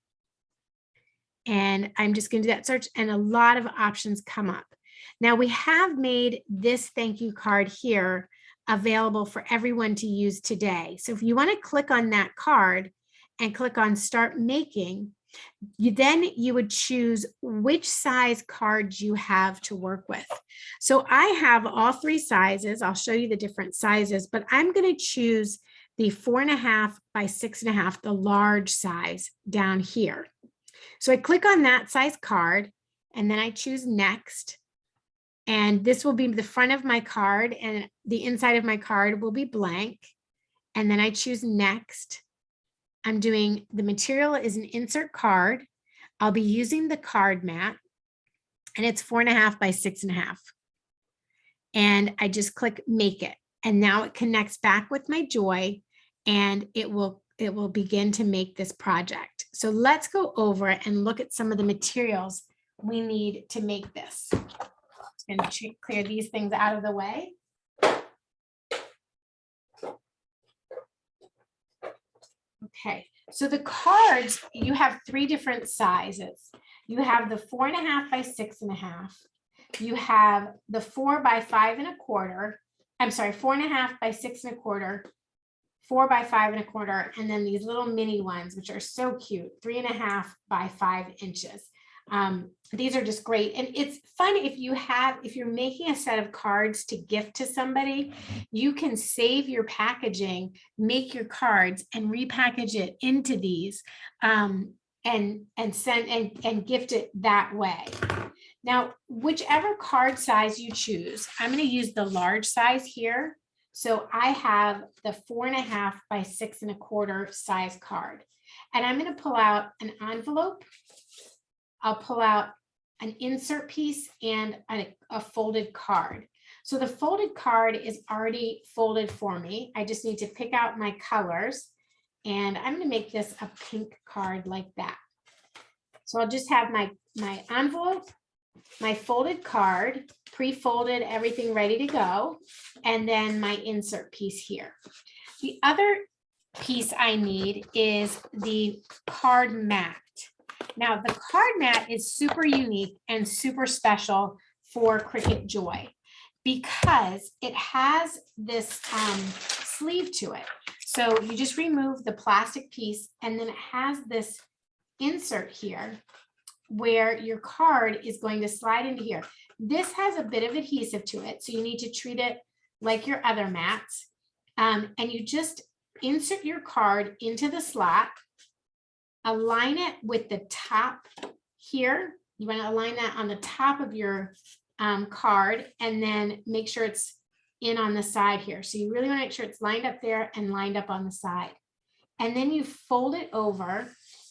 And I'm just going to do that search, and a lot of options come up. Now we have made this thank you card here available for everyone to use today. So if you want to click on that card and click on Start Making, you would choose which size cards you have to work with. So I have all 3 sizes. I'll show you the different sizes, but I'm going to choose the 4.5 by 6.5, the large size down here. So I click on that size card, and then I choose Next. And this will be the front of my card, and the inside of my card will be blank. And then I choose Next. I'm doing, the material is an insert card. I'll be using the card mat, and it's 4.5 by 6.5. And I just click Make It. And now it connects back with my Joy, and it will begin to make this project. So let's go over and look at some of the materials we need to make this. I'm going to clear these things out of the way. Okay, so the cards, you have 3 different sizes. You have the 4.5 by 6.5. You have the 4 by 5.25. I'm sorry, 4.5 by 6.25. 4 by 5.25, and then these little mini ones, which are so cute, 3.5 by 5 inches. These are just great. And it's fun if you're making a set of cards to gift to somebody, you can save your packaging, make your cards, and repackage it into these and send and gift it that way. Now, whichever card size you choose, I'm going to use the large size here. So I have the 4.5 by 6.25 size card, and I'm going to pull out an envelope. I'll pull out an insert piece and a folded card. So the folded card is already folded for me. I just need to pick out my colors, and I'm going to make this a pink card like that. So I'll just have my envelope, my folded card, pre-folded, everything ready to go, and then my insert piece here. The other piece I need is the card mat. Now, the card mat is super unique and super special for Cricut Joy because it has this sleeve to it. So you just remove the plastic piece, and then it has this insert here where your card is going to slide into here. This has a bit of adhesive to it, so you need to treat it like your other mats. And you just insert your card into the slot, align it with the top here. You want to align that on the top of your card, and then make sure it's in on the side here. So you really want to make sure it's lined up there and lined up on the side. And then you fold it over,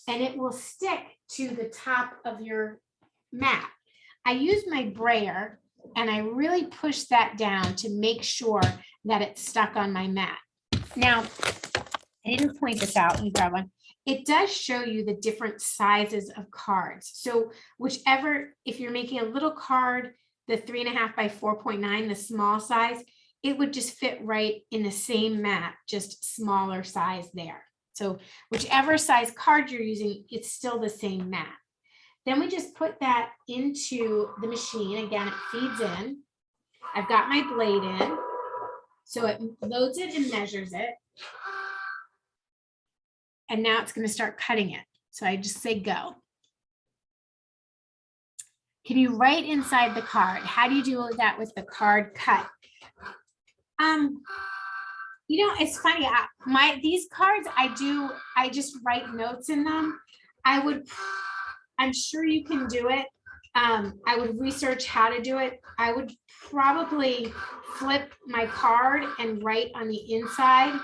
and it will stick to the top of your mat, I use my brayer and I really push that down to make sure that it's stuck on my mat. Now, I didn't point this out. Let me grab one. It does show you the different sizes of cards. So whichever, if you're making a little card, the 3.5 by 4.9, the small size, it would just fit right in the same mat, just smaller size there. So whichever size card you're using, it's still the same mat. Then we just put that into the machine. Again, it feeds in. I've got my blade in. So it loads it and measures it. And now it's going to start cutting it. So I just say go. Can you write inside the card? How do you do that with the card cut? You know, it's funny. These cards I just write notes in them. I'm sure you can do it. I would research how to do it. I would probably flip my card and write on the inside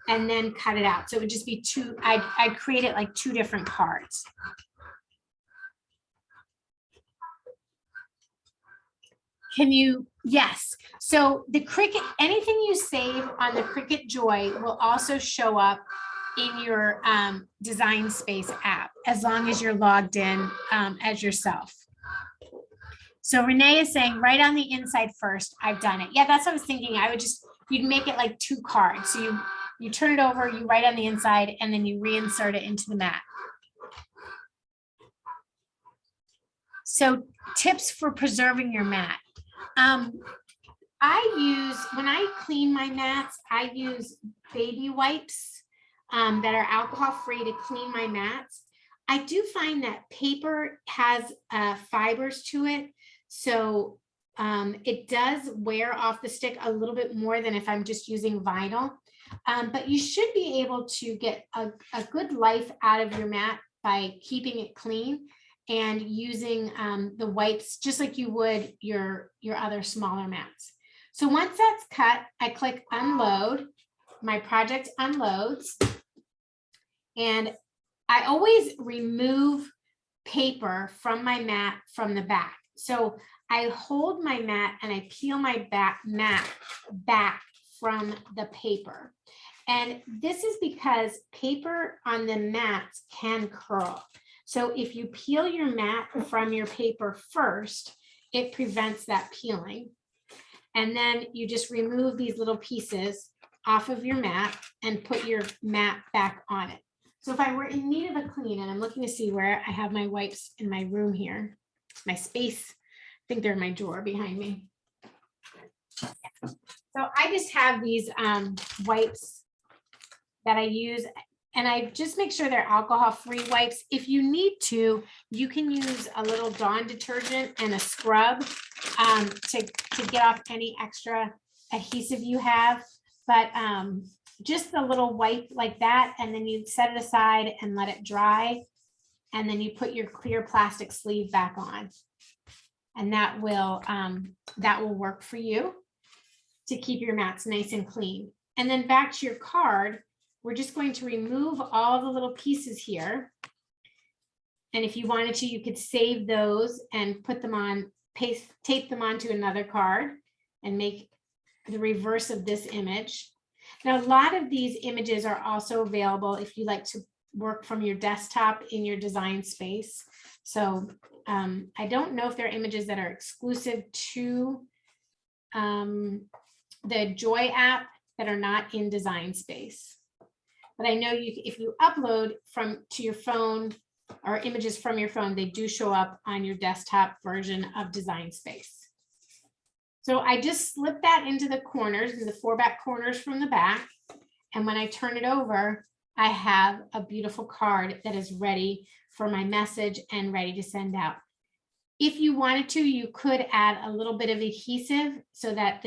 and then cut it out. So it would just be two, I'd create it like two different cards. Can you, yes. So the Cricut, anything you save on the Cricut Joy will also show up in your Design Space app, as long as you're logged in as yourself. So Renee is saying right on the inside first, I've done it. Yeah, that's what I was thinking. I would just, you'd make it like two cards. So you turn it over, you write on the inside, and then you reinsert it into the mat. So tips for preserving your mat. When I clean my mats, I use baby wipes that are alcohol-free to clean my mats. I do find that paper has fibers to it. So it does wear off the stick a little bit more than if I'm just using vinyl. But you should be able to get a good life out of your mat by keeping it clean and using the wipes just like you would your other smaller mats. So once that's cut, I click unload. My project unloads. And I always remove paper from my mat from the back. So I hold my mat and I peel my mat back from the paper. And this is because paper on the mats can curl. So if you peel your mat from your paper first, it prevents that peeling. And then you just remove these little pieces off of your mat and put your mat back on it. So if I were in need of a clean, and I'm looking to see where I have my wipes in my room here, my space, I think they're in my drawer behind me. So I just have these wipes that I use, and I just make sure they're alcohol-free wipes. If you need to, you can use a little Dawn detergent and a scrub to get off any extra adhesive you have. But just a little wipe like that, and then you set it aside and let it dry. And then you put your clear plastic sleeve back on. And that will work for you to keep your mats nice and clean. And then back to your card, we're just going to remove all the little pieces here. And if you wanted to, you could save those and put them on, tape them onto another card and make the reverse of this image. Now, a lot of these images are also available if you like to work from your desktop in your Design Space. So I don't know if there are images that are exclusive to the Joy app that are not in Design Space. But I know if you upload to your phone or images from your phone, they do show up on your desktop version of Design Space. So I just slip that into the corners, in the 4 back corners from the back. And when I turn it over, I have a beautiful card that is ready for my message and ready to send out. If you wanted to, you could add a little bit of adhesive so that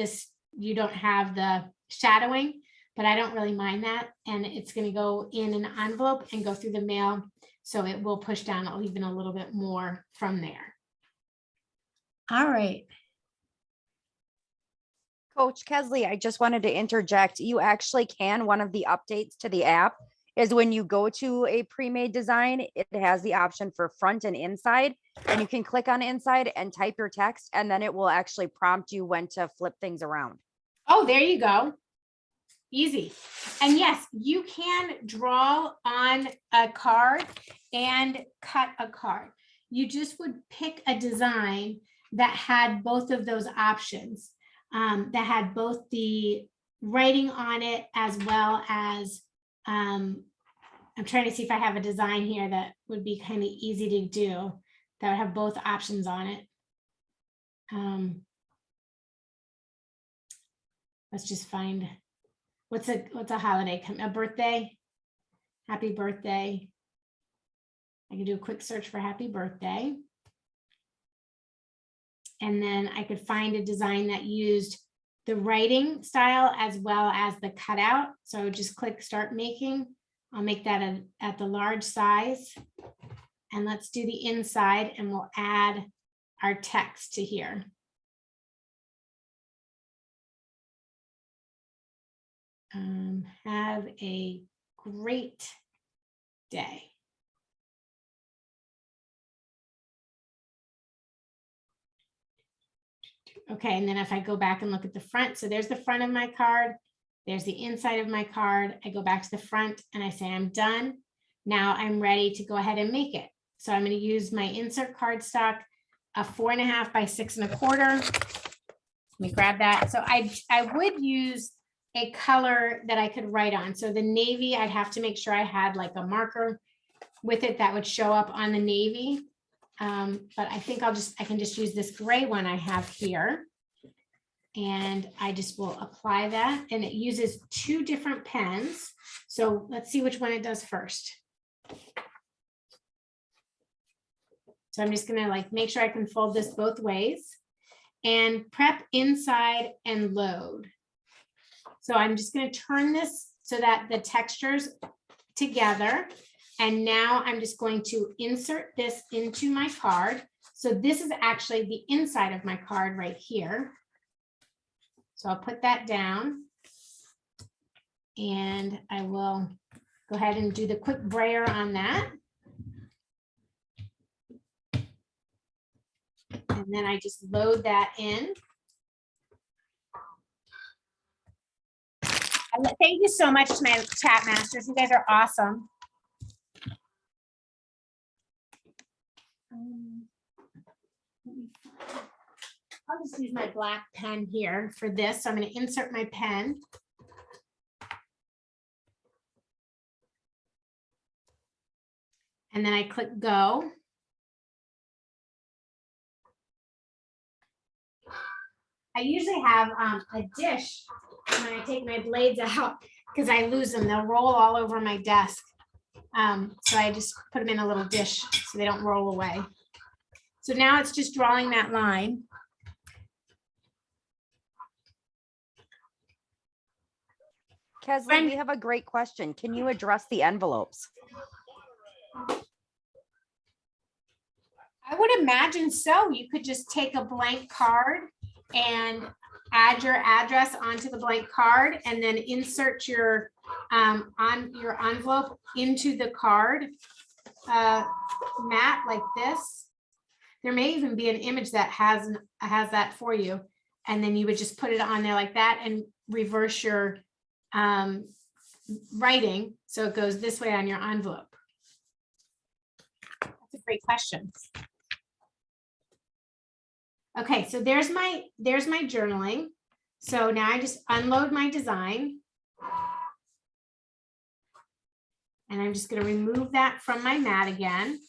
you don't have the shadowing, but I don't really mind that. And it's going to go in an envelope and go through the mail. So it will push down even a little bit more from there. All right. Coach Kesley, I just wanted to interject. You actually can, one of the updates to the app is when you go to a pre-made design, it has the option for front and inside, and you can click on inside and type your text, and then it will actually prompt you when to flip things around. Oh, there you go. Easy. And yes, you can draw on a card and cut a card. You just would pick a design that had both of those options, that had both the writing on it as well as, I'm trying to see if I have a design here that would be kind of easy to do, that would have both options on it. Let's just find, what's a holiday, a birthday? Happy birthday. I can do a quick search for happy birthday. And then I could find a design that used the writing style as well as the cutout. So I would just click start making. I'll make that at the large size. And let's do the inside and we'll add our text to here. Have a great day. Okay, and then if I go back and look at the front, so there's the front of my card, there's the inside of my card. I go back to the front and I say I'm done. Now I'm ready to go ahead and make it. So I'm going to use my insert cardstock, a 4.5 by 6 1/4. Let me grab that. So I would use a color that I could write on. So the navy, I'd have to make sure I had like a marker with it that would show up on the navy. But I think I can just use this gray one I have here. And I just will apply that, and it uses 2 different pens. So let's see which one it does first. So I'm just gonna like make sure I can fold this both ways and prep inside and load. So I'm just going to turn this so that the texture's together. And now I'm just going to insert this into my card. So this is actually the inside of my card right here. So I'll put that down. And I will go ahead and do the quick brayer on that. And then I just load that in. Thank you so much to my chat masters. You guys are awesome. I'll just use my black pen here for this. So I'm going to insert my pen. And then I click go. I usually have a dish when I take my blades out because I lose them. They'll roll all over my desk. So I just put them in a little dish so they don't roll away. So now it's just drawing that line. Kesley, we have a great question. Can you address the envelopes? I would imagine so. You could just take a blank card and add your address onto the blank card and then insert your your envelope into the card mat like this. There may even be an image that has that for you, and then you would just put it on there like that and reverse your writing so it goes this way on your envelope. That's a great question. Okay, so there's my journaling. So now I just unload my design. And I'm just going to remove that from my mat again.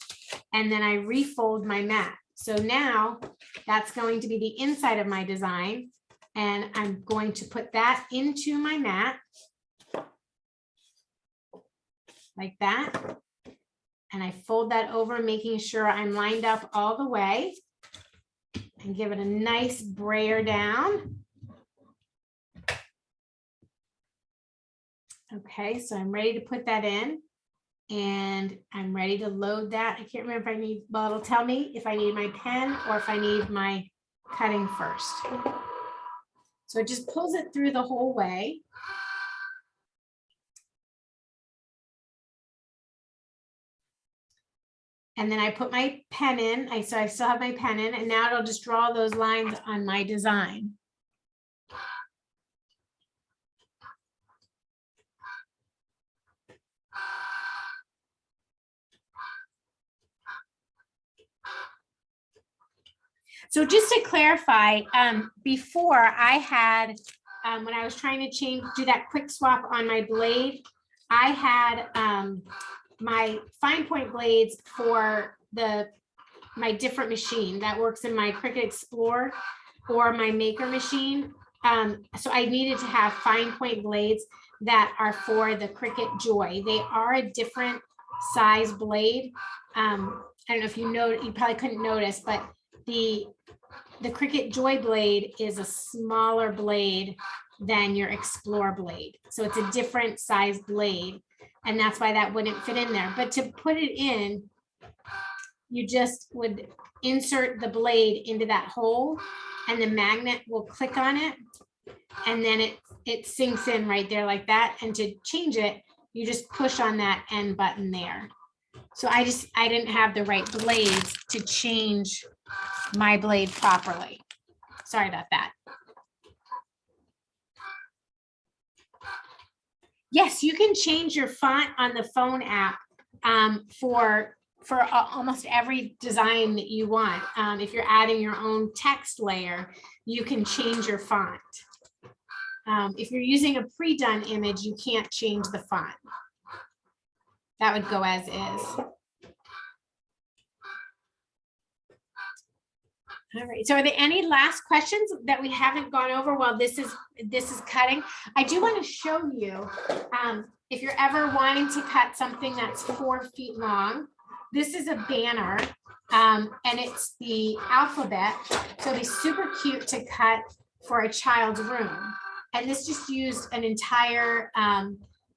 And then I refold my mat. So now that's going to be the inside of my design. And I'm going to put that into my mat. Like that. And I fold that over, making sure I'm lined up all the way. And give it a nice brayer down. Okay, so I'm ready to put that in and I'm ready to load that. I can't remember if I need, well, it'll tell me if I need my pen or if I need my cutting first. So it just pulls it through the whole way. And then I put my pen in. So I still have my pen in, and now it'll just draw those lines on my design. So just to clarify, before I had, when I was trying to do that quick swap on my blade, I had my fine point blades for my different machine that works in my Cricut Explorer or my Maker machine. So I needed to have fine point blades that are for the Cricut Joy. They are a different size blade. I don't know if you know, you probably couldn't notice, but the Cricut Joy blade is a smaller blade than your Explorer blade. So it's a different size blade, and that's why that wouldn't fit in there. But to put it in, you just would insert the blade into that hole, and the magnet will click on it, and then it sinks in right there like that. And to change it, you just push on that end button there. So I didn't have the right blades to change my blade properly. Sorry about that. Yes, you can change your font on the phone app for almost every design that you want. If you're adding your own text layer, you can change your font. If you're using a pre-done image, you can't change the font. That would go as is. All right, so are there any last questions that we haven't gone over while this is cutting? I do want to show you, if you're ever wanting to cut something that's 4 feet long, this is a banner, and it's the alphabet. So it'd be super cute to cut for a child's room. And this just used an entire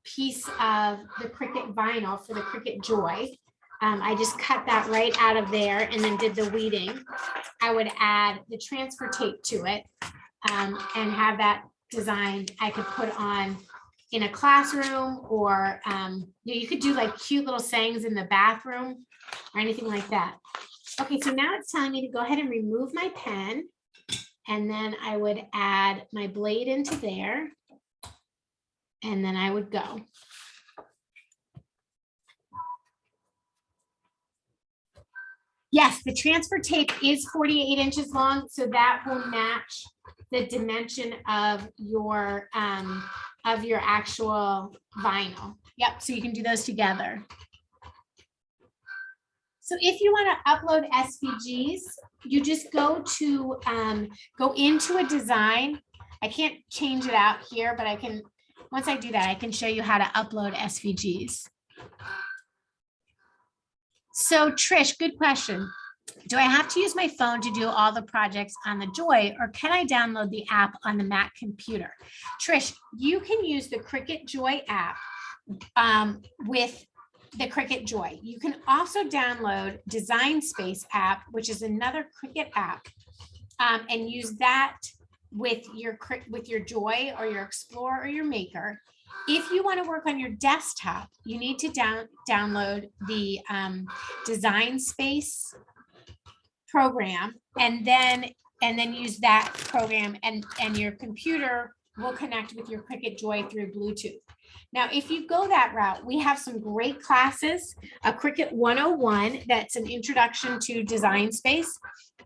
piece of the Cricut vinyl for the Cricut Joy. I just cut that right out of there and then did the weeding. I would add the transfer tape to it and have that designed. I could put on in a classroom, or you could do like cute little sayings in the bathroom or anything like that. Okay, so now it's telling me to go ahead and remove my pen, and then I would add my blade into there, and then I would go. Yes, the transfer tape is 48 inches long, so that will match the dimension of your actual vinyl. Yep, so you can do those together. So if you want to upload SVGs, you just go into a design. I can't change it out here, but I can, once I do that, I can show you how to upload SVGs. So Trish, good question. Do I have to use my phone to do all the projects on the Joy, or can I download the app on the Mac computer? Trish, you can use the Cricut Joy app with the Cricut Joy. You can also download Design Space app, which is another Cricut app, and use that with your Joy or your Explorer or your Maker. If you want to work on your desktop, you need to download the Design Space program, and then use that program, and your computer will connect with your Cricut Joy through Bluetooth. Now, if you go that route, we have some great classes, a Cricut 101, that's an introduction to Design Space,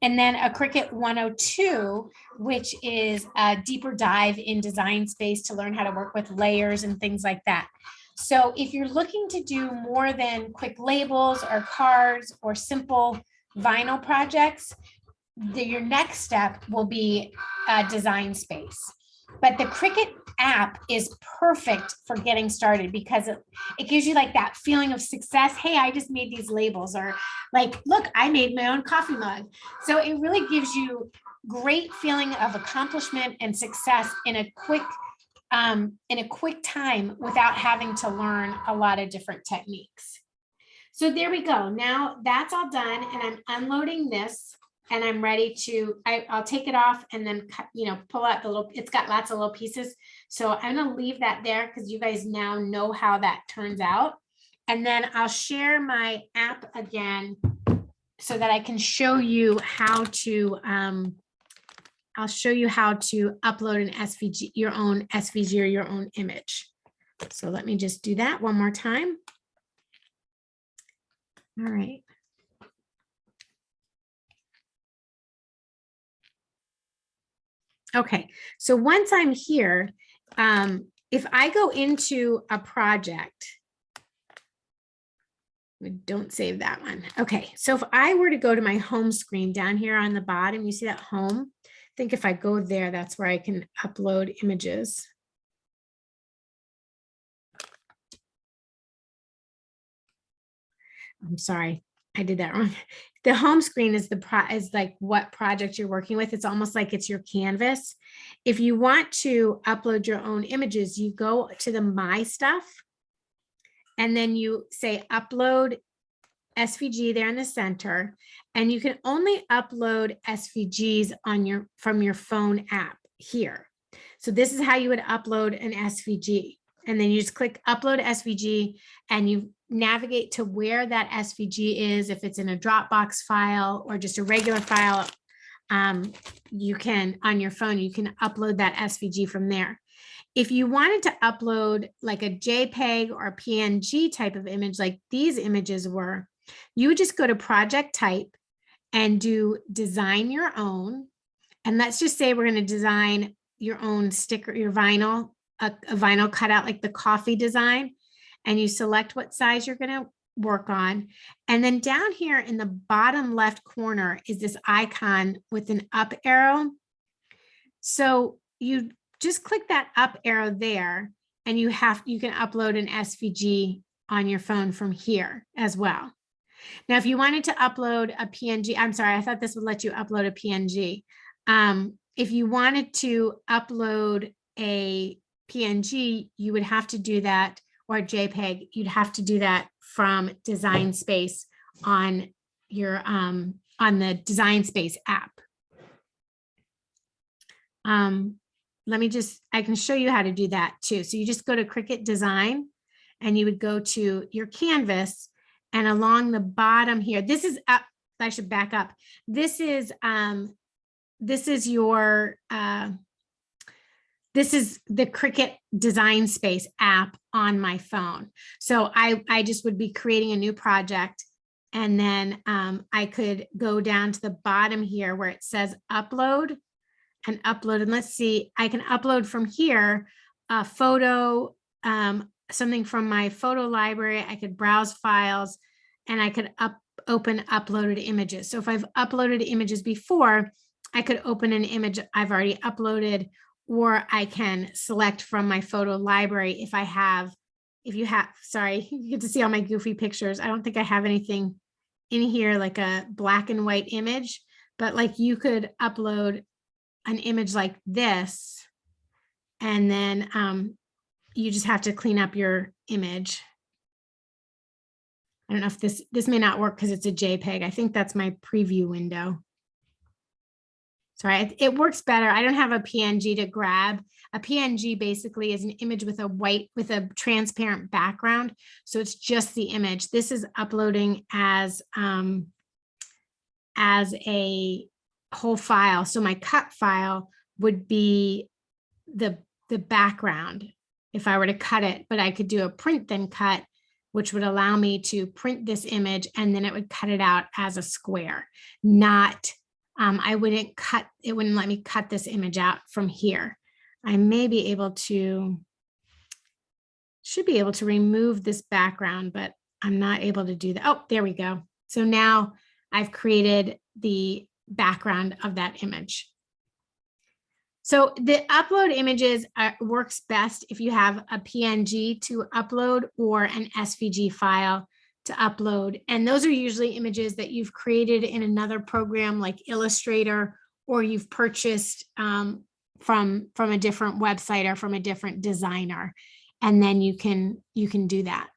and then a Cricut 102, which is a deeper dive in Design Space to learn how to work with layers and things like that. So if you're looking to do more than quick labels or cards or simple vinyl projects, your next step will be Design Space. But the Cricut app is perfect for getting started because it gives you like that feeling of success. Hey, I just made these labels, or like, look, I made my own coffee mug. So it really gives you great feeling of accomplishment and success in a quick time without having to learn a lot of different techniques. So there we go. Now that's all done, and I'm unloading this, and I'm ready to, I'll take it off and then cut, pull out the little, it's got lots of little pieces. So I'm gonna leave that there because you guys now know how that turns out. And then I'll share my app again so that I can show you how to, I'll show you how to upload an SVG, your own SVG or your own image. So let me just do that one more time. All right. Okay, so once I'm here, if I go into a project, don't save that one. Okay, so if I were to go to my home screen down here on the bottom, you see that home? I think if I go there, that's where I can upload images. I'm sorry, I did that wrong. The home screen is is like what project you're working with. It's almost like it's your canvas. If you want to upload your own images, you go to the My Stuff, and then you say upload SVG there in the center, and you can only upload SVGs on from your phone app here. So this is how you would upload an SVG. And then you just click upload SVG and you navigate to where that SVG is. If it's in a Dropbox file or just a regular file, you can, on your phone, you can upload that SVG from there. If you wanted to upload like a JPEG or a PNG type of image, like these images were, you would just go to project type and do design your own. And let's just say we're going to design your own sticker, your vinyl, a vinyl cutout like the coffee design, and you select what size you're going to work on. And then down here in the bottom left corner is this icon with an up arrow. So you just click that up arrow there, and you can upload an SVG on your phone from here as well. Now, if you wanted to upload a PNG, I'm sorry, I thought this would let you upload a PNG. If you wanted to upload a PNG, you would have to do that, or a JPEG, you'd have to do that from Design Space on your on the Design Space app. Let me just, I can show you how to do that too. So you just go to Cricut Design and you would go to your canvas, and along the bottom here, this is up, I should back up. This is your this is the Cricut Design Space app on my phone. So I just would be creating a new project, and then I could go down to the bottom here where it says upload and upload. And let's see, I can upload from here a photo, something from my photo library. I could browse files, and I could open uploaded images. So if I've uploaded images before, I could open an image I've already uploaded, or I can select from my photo library if you have, sorry, you get to see all my goofy pictures. I don't think I have anything in here like a black and white image, but like you could upload an image like this, and then you just have to clean up your image. I don't know if this may not work because it's a JPEG. I think that's my preview window. Sorry, it works better. I don't have a PNG to grab. A PNG basically is an image with a transparent background. So it's just the image. This is uploading as a whole file. So my cut file would be the background if I were to cut it, but I could do a print then cut, which would allow me to print this image, and then it would cut it out as a square, not I wouldn't cut, it wouldn't let me cut this image out from here. I may be able to, should be able to remove this background, but I'm not able to do that. Oh, there we go. So now I've created the background of that image. So the upload images works best if you have a PNG to upload or an SVG file to upload. And those are usually images that you've created in another program like Illustrator, or you've purchased from a different website or from a different designer. And then you can do that.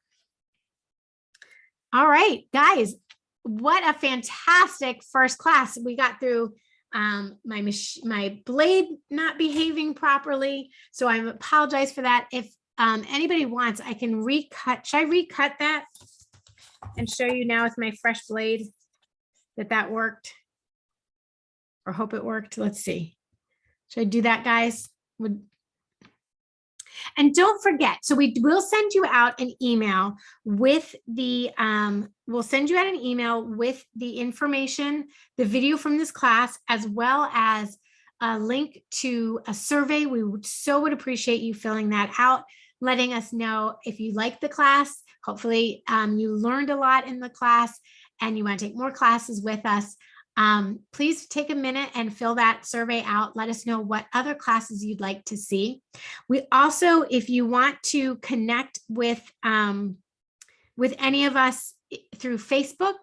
All right, guys, what a fantastic first class. We got through my blade not behaving properly. So I apologize for that. anybody wants, I can recut. Should I recut that and show you now with my fresh blade that worked? Or hope it worked. Let's see. Should I do that, guys? And don't forget, so we will send you out an email with the, we'll send you out an email with the information, the video from this class, as well as a link to a survey. We would appreciate you filling that out, letting us know if you like the class. Hopefully you learned a lot in the class and you want to take more classes with us. Please take a minute and fill that survey out. Let us know what other classes you'd like to see. We also, if you want to connect with any of us through Facebook,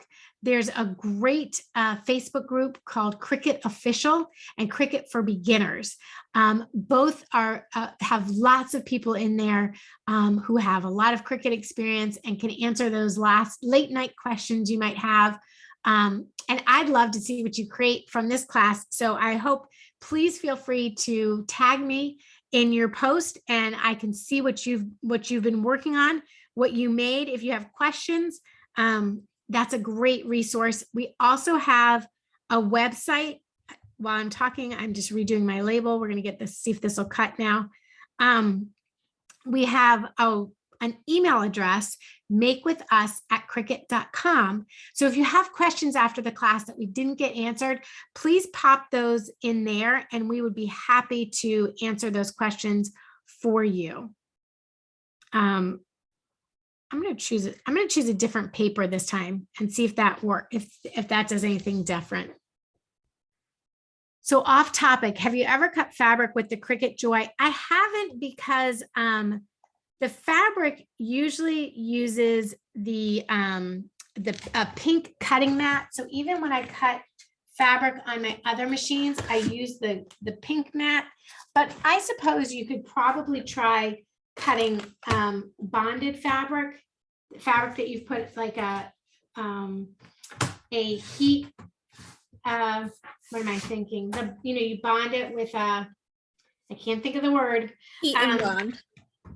there's a great Facebook group called Cricut Official and Cricut for Beginners. Both are have lots of people in there who have a lot of Cricut experience and can answer those late night questions you might have. And I'd love to see what you create from this class. So I hope, please feel free to tag me in your post and I can see what you've been working on, what you made. If you have questions, that's a great resource. We also have a website. While I'm talking, I'm just redoing my label. We're going to get this, see if this will cut now. We have an email address, makewithus@cricut.com. So if you have questions after the class that we didn't get answered, please pop those in there and we would be happy to answer those questions for you. I'm going to choose a different paper this time and see if that works, if that does anything different. So off topic, have you ever cut fabric with the Cricut Joy? I haven't, because the fabric usually uses the pink cutting mat. So even when I cut fabric on my other machines, I use the pink mat. But I suppose you could probably try cutting bonded fabric that you've put like a heat. What am I thinking? You bond it with I can't think of the word. Heat and bond.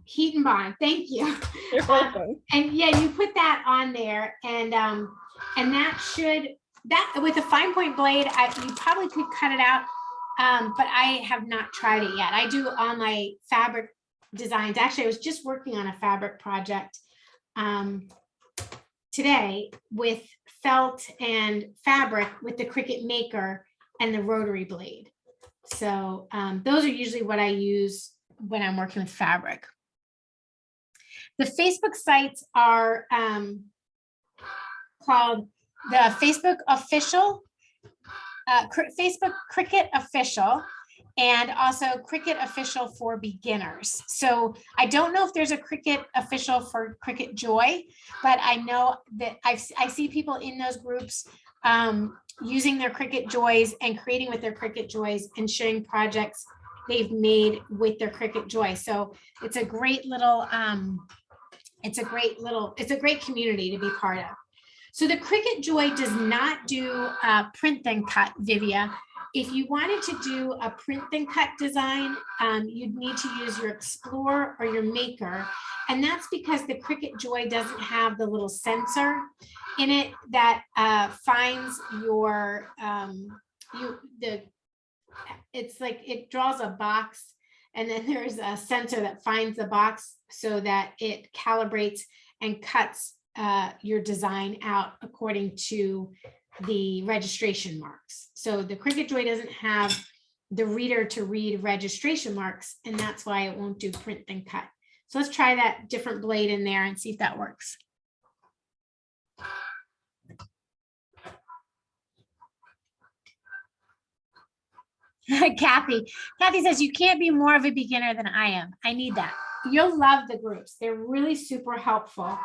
Heat and bond. Thank you. You're welcome. And yeah, you put that on there, and that with a fine point blade, you probably could cut it out. But I have not tried it yet. I do all my fabric designs. Actually, I was just working on a fabric project today with felt and fabric with the Cricut Maker and the rotary blade. So those are usually what I use when I'm working with fabric. The Facebook sites are called the Facebook Official, Facebook Cricut Official, and also Cricut Official for Beginners. So I don't know if there's a Cricut Official for Cricut Joy, but I know that I see people in those groups using their Cricut Joys and creating with their Cricut Joys and sharing projects they've made with their Cricut Joy. So it's a great little, it's a great community to be part of. So the Cricut Joy does not do print then cut, Vivia. If you wanted to do a print then cut design, you'd need to use your Explorer or your Maker. And that's because the Cricut Joy doesn't have the little sensor in it that finds your, it's like it draws a box, and then there's a sensor that finds the box so that it calibrates and cuts your design out according to the registration marks. So the Cricut Joy doesn't have the reader to read registration marks, and that's why it won't do print then cut. So let's try that different blade in there and see if that works. Kathy says, you can't be more of a beginner than I am. I need that. You'll love the groups. They're really super helpful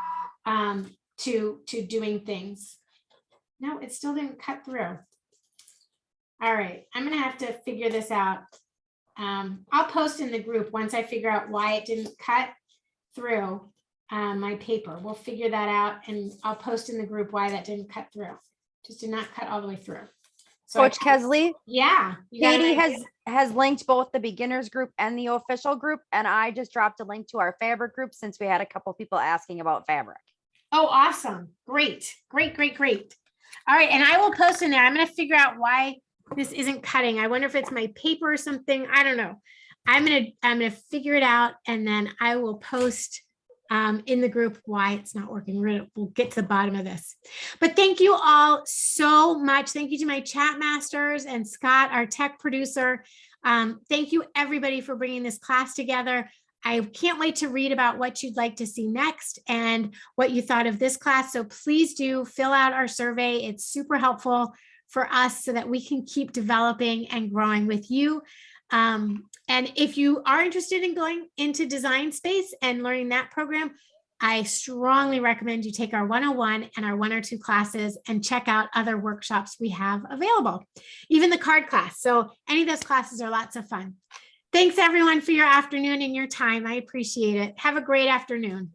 to doing things. No, it still didn't cut through. All right, I'm gonna have to figure this out. I'll post in the group once I figure out why it didn't cut through my paper. We'll figure that out, and I'll post in the group why that didn't cut through. Just did not cut all the way through. So I Coach Kesley, yeah. you got an Katie idea? has linked both the beginners group and the official group. And I just dropped a link to our fabric group since we had a couple people asking about fabric. Oh, awesome. Great. Great, great, great. All right. And I will post in there. I'm going to figure out why this isn't cutting. I wonder if it's my paper or something. I don't know. I'm going to figure it out, and then I will post in the group why it's not working. We'll get to the bottom of this. But thank you all so much. Thank you to my chat masters and Scott, our tech producer. Thank you everybody for bringing this class together. I can't wait to read about what you'd like to see next and what you thought of this class. So please do fill out our survey. It's super helpful for us so that we can keep developing and growing with you. And if you are interested in going into Design Space and learning that program, I strongly recommend you take our 101 and our 102 classes and check out other workshops we have available, even the card class. So any of those classes are lots of fun. Thanks everyone for your afternoon and your time. I appreciate it. Have a great afternoon.